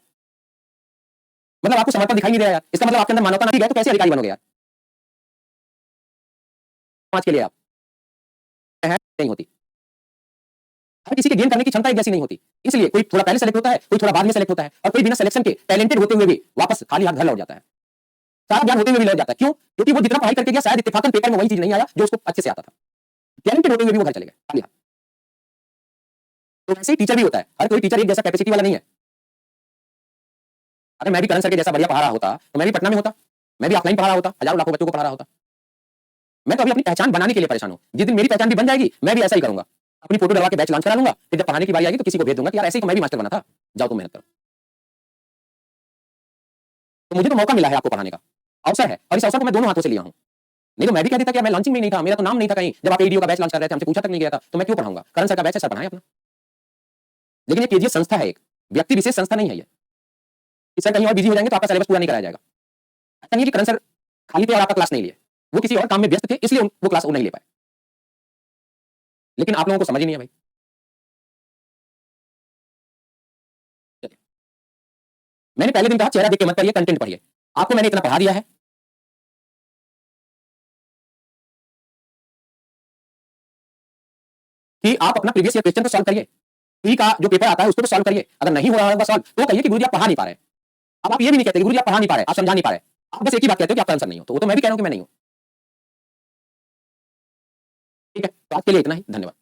मतलब आपको समर्पण दिखाई नहीं दे रहा यार, इसका मतलब आपके अंदर मानवता नहीं है, तो कैसे अधिकारी बनोगे यार? समाज के लिए आप है नहीं होती। हर किसी के गेन करने की क्षमता एक जैसी नहीं होती, इसलिए कोई थोड़ा पहले सेलेक्ट होता है, कोई थोड़ा बाद में सेलेक्ट होता है, और कोई बिना सिलेक्शन के टैलेंटेड होते हुए भी वापस खाली हाथ घर लौट जाता है। सारा ज्ञान होते हुए भी लौट जाता है। क्यों? क्योंकि वो जितना पढ़ाई करके गया, शायद इत्तेफाकन पेपर में वही चीज नहीं आया जो उसको अच्छे से आता था। टैलेंटेड होते हुए भी वो घर चले गए खाली हाथ। तो वैसे ही टीचर भी होता है, हर कोई टीचर एक जैसा कैपेसिटी वाला नहीं है। अगर मैं भी करण सर के जैसा बढ़िया पढ़ा रहा होता तो मैं भी पटना में होता, मैं भी ऑफलाइन पढ़ा रहा होता, हजारों लाखों बच्चों को पढ़ा रहा होता। मैं तो अभी अपनी पहचान बनाने के लिए परेशान हूं। जिस दिन मेरी पहचान भी बन जाएगी, मैं भी ऐसा ही करूंगा, अपनी फोटो डलवा के बैच लॉन्च करा लूंगा, फिर जब पढ़ाने की बारी आएगी तो किसी को भेज दूंगा कि यार ऐसे ही तो मैं भी मास्टर बना था, जाओ तुम मेहनत करो। तो मुझे तो मौका मिला है आपको पढ़ाने का, अवसर है, और इस अवसर को मैं दोनों हाथों से लिया हूं। नहीं तो मैं भी कह देता कि मैं लॉन्चिंग में नहीं था, मेरा तो नाम नहीं था कहीं, जब आप एडीओ का बैच लॉन्च कर रहे थे, हमसे पूछा तक नहीं गया था, तो मैं क्यों पढ़ाऊंगा? करण सर का बैच है, सर पढ़ाए अपना। लेकिन ये केजीएस संस्था है, एक व्यक्ति विशेष संस्था नहीं है ये। सर कहीं और बिजी हो जाएंगे तो आपका सिलेबस पूरा नहीं कराया जाएगा। ऐसा नहीं है कि करण सर खाली थे और आपका क्लास नहीं लिए, वो किसी और काम में व्यस्त थे, इसलिए वो क्लास वो नहीं ले पाए। लेकिन आप लोगों को समझ ही नहीं है भाई। चलिए, मैंने पहले दिन कहा चेहरा देख के मत पढ़िए, कंटेंट पढ़िए। आपको मैंने इतना पढ़ा दिया है कि आप अपना प्रीवियस ईयर क्वेश्चन तो सॉल्व करिए, प्री का जो पेपर आता है उसको तो सॉल्व करिए। अगर नहीं हो रहा होगा सॉल्व तो कहिए कि गुरुजी आप पढ़ा नहीं पा रहे। अब आप ये भी नहीं कहते गुरुजी आप पढ़ा नहीं पा रहे, आप समझा नहीं पा रहे, आप बस एक ही बात कहते हो कि आपका आंसर नहीं हो। तो वो तो मैं भी कह रहा हूं कि मैं नहीं हूं। ठीक है, तो आज के लिए इतना ही, धन्यवाद।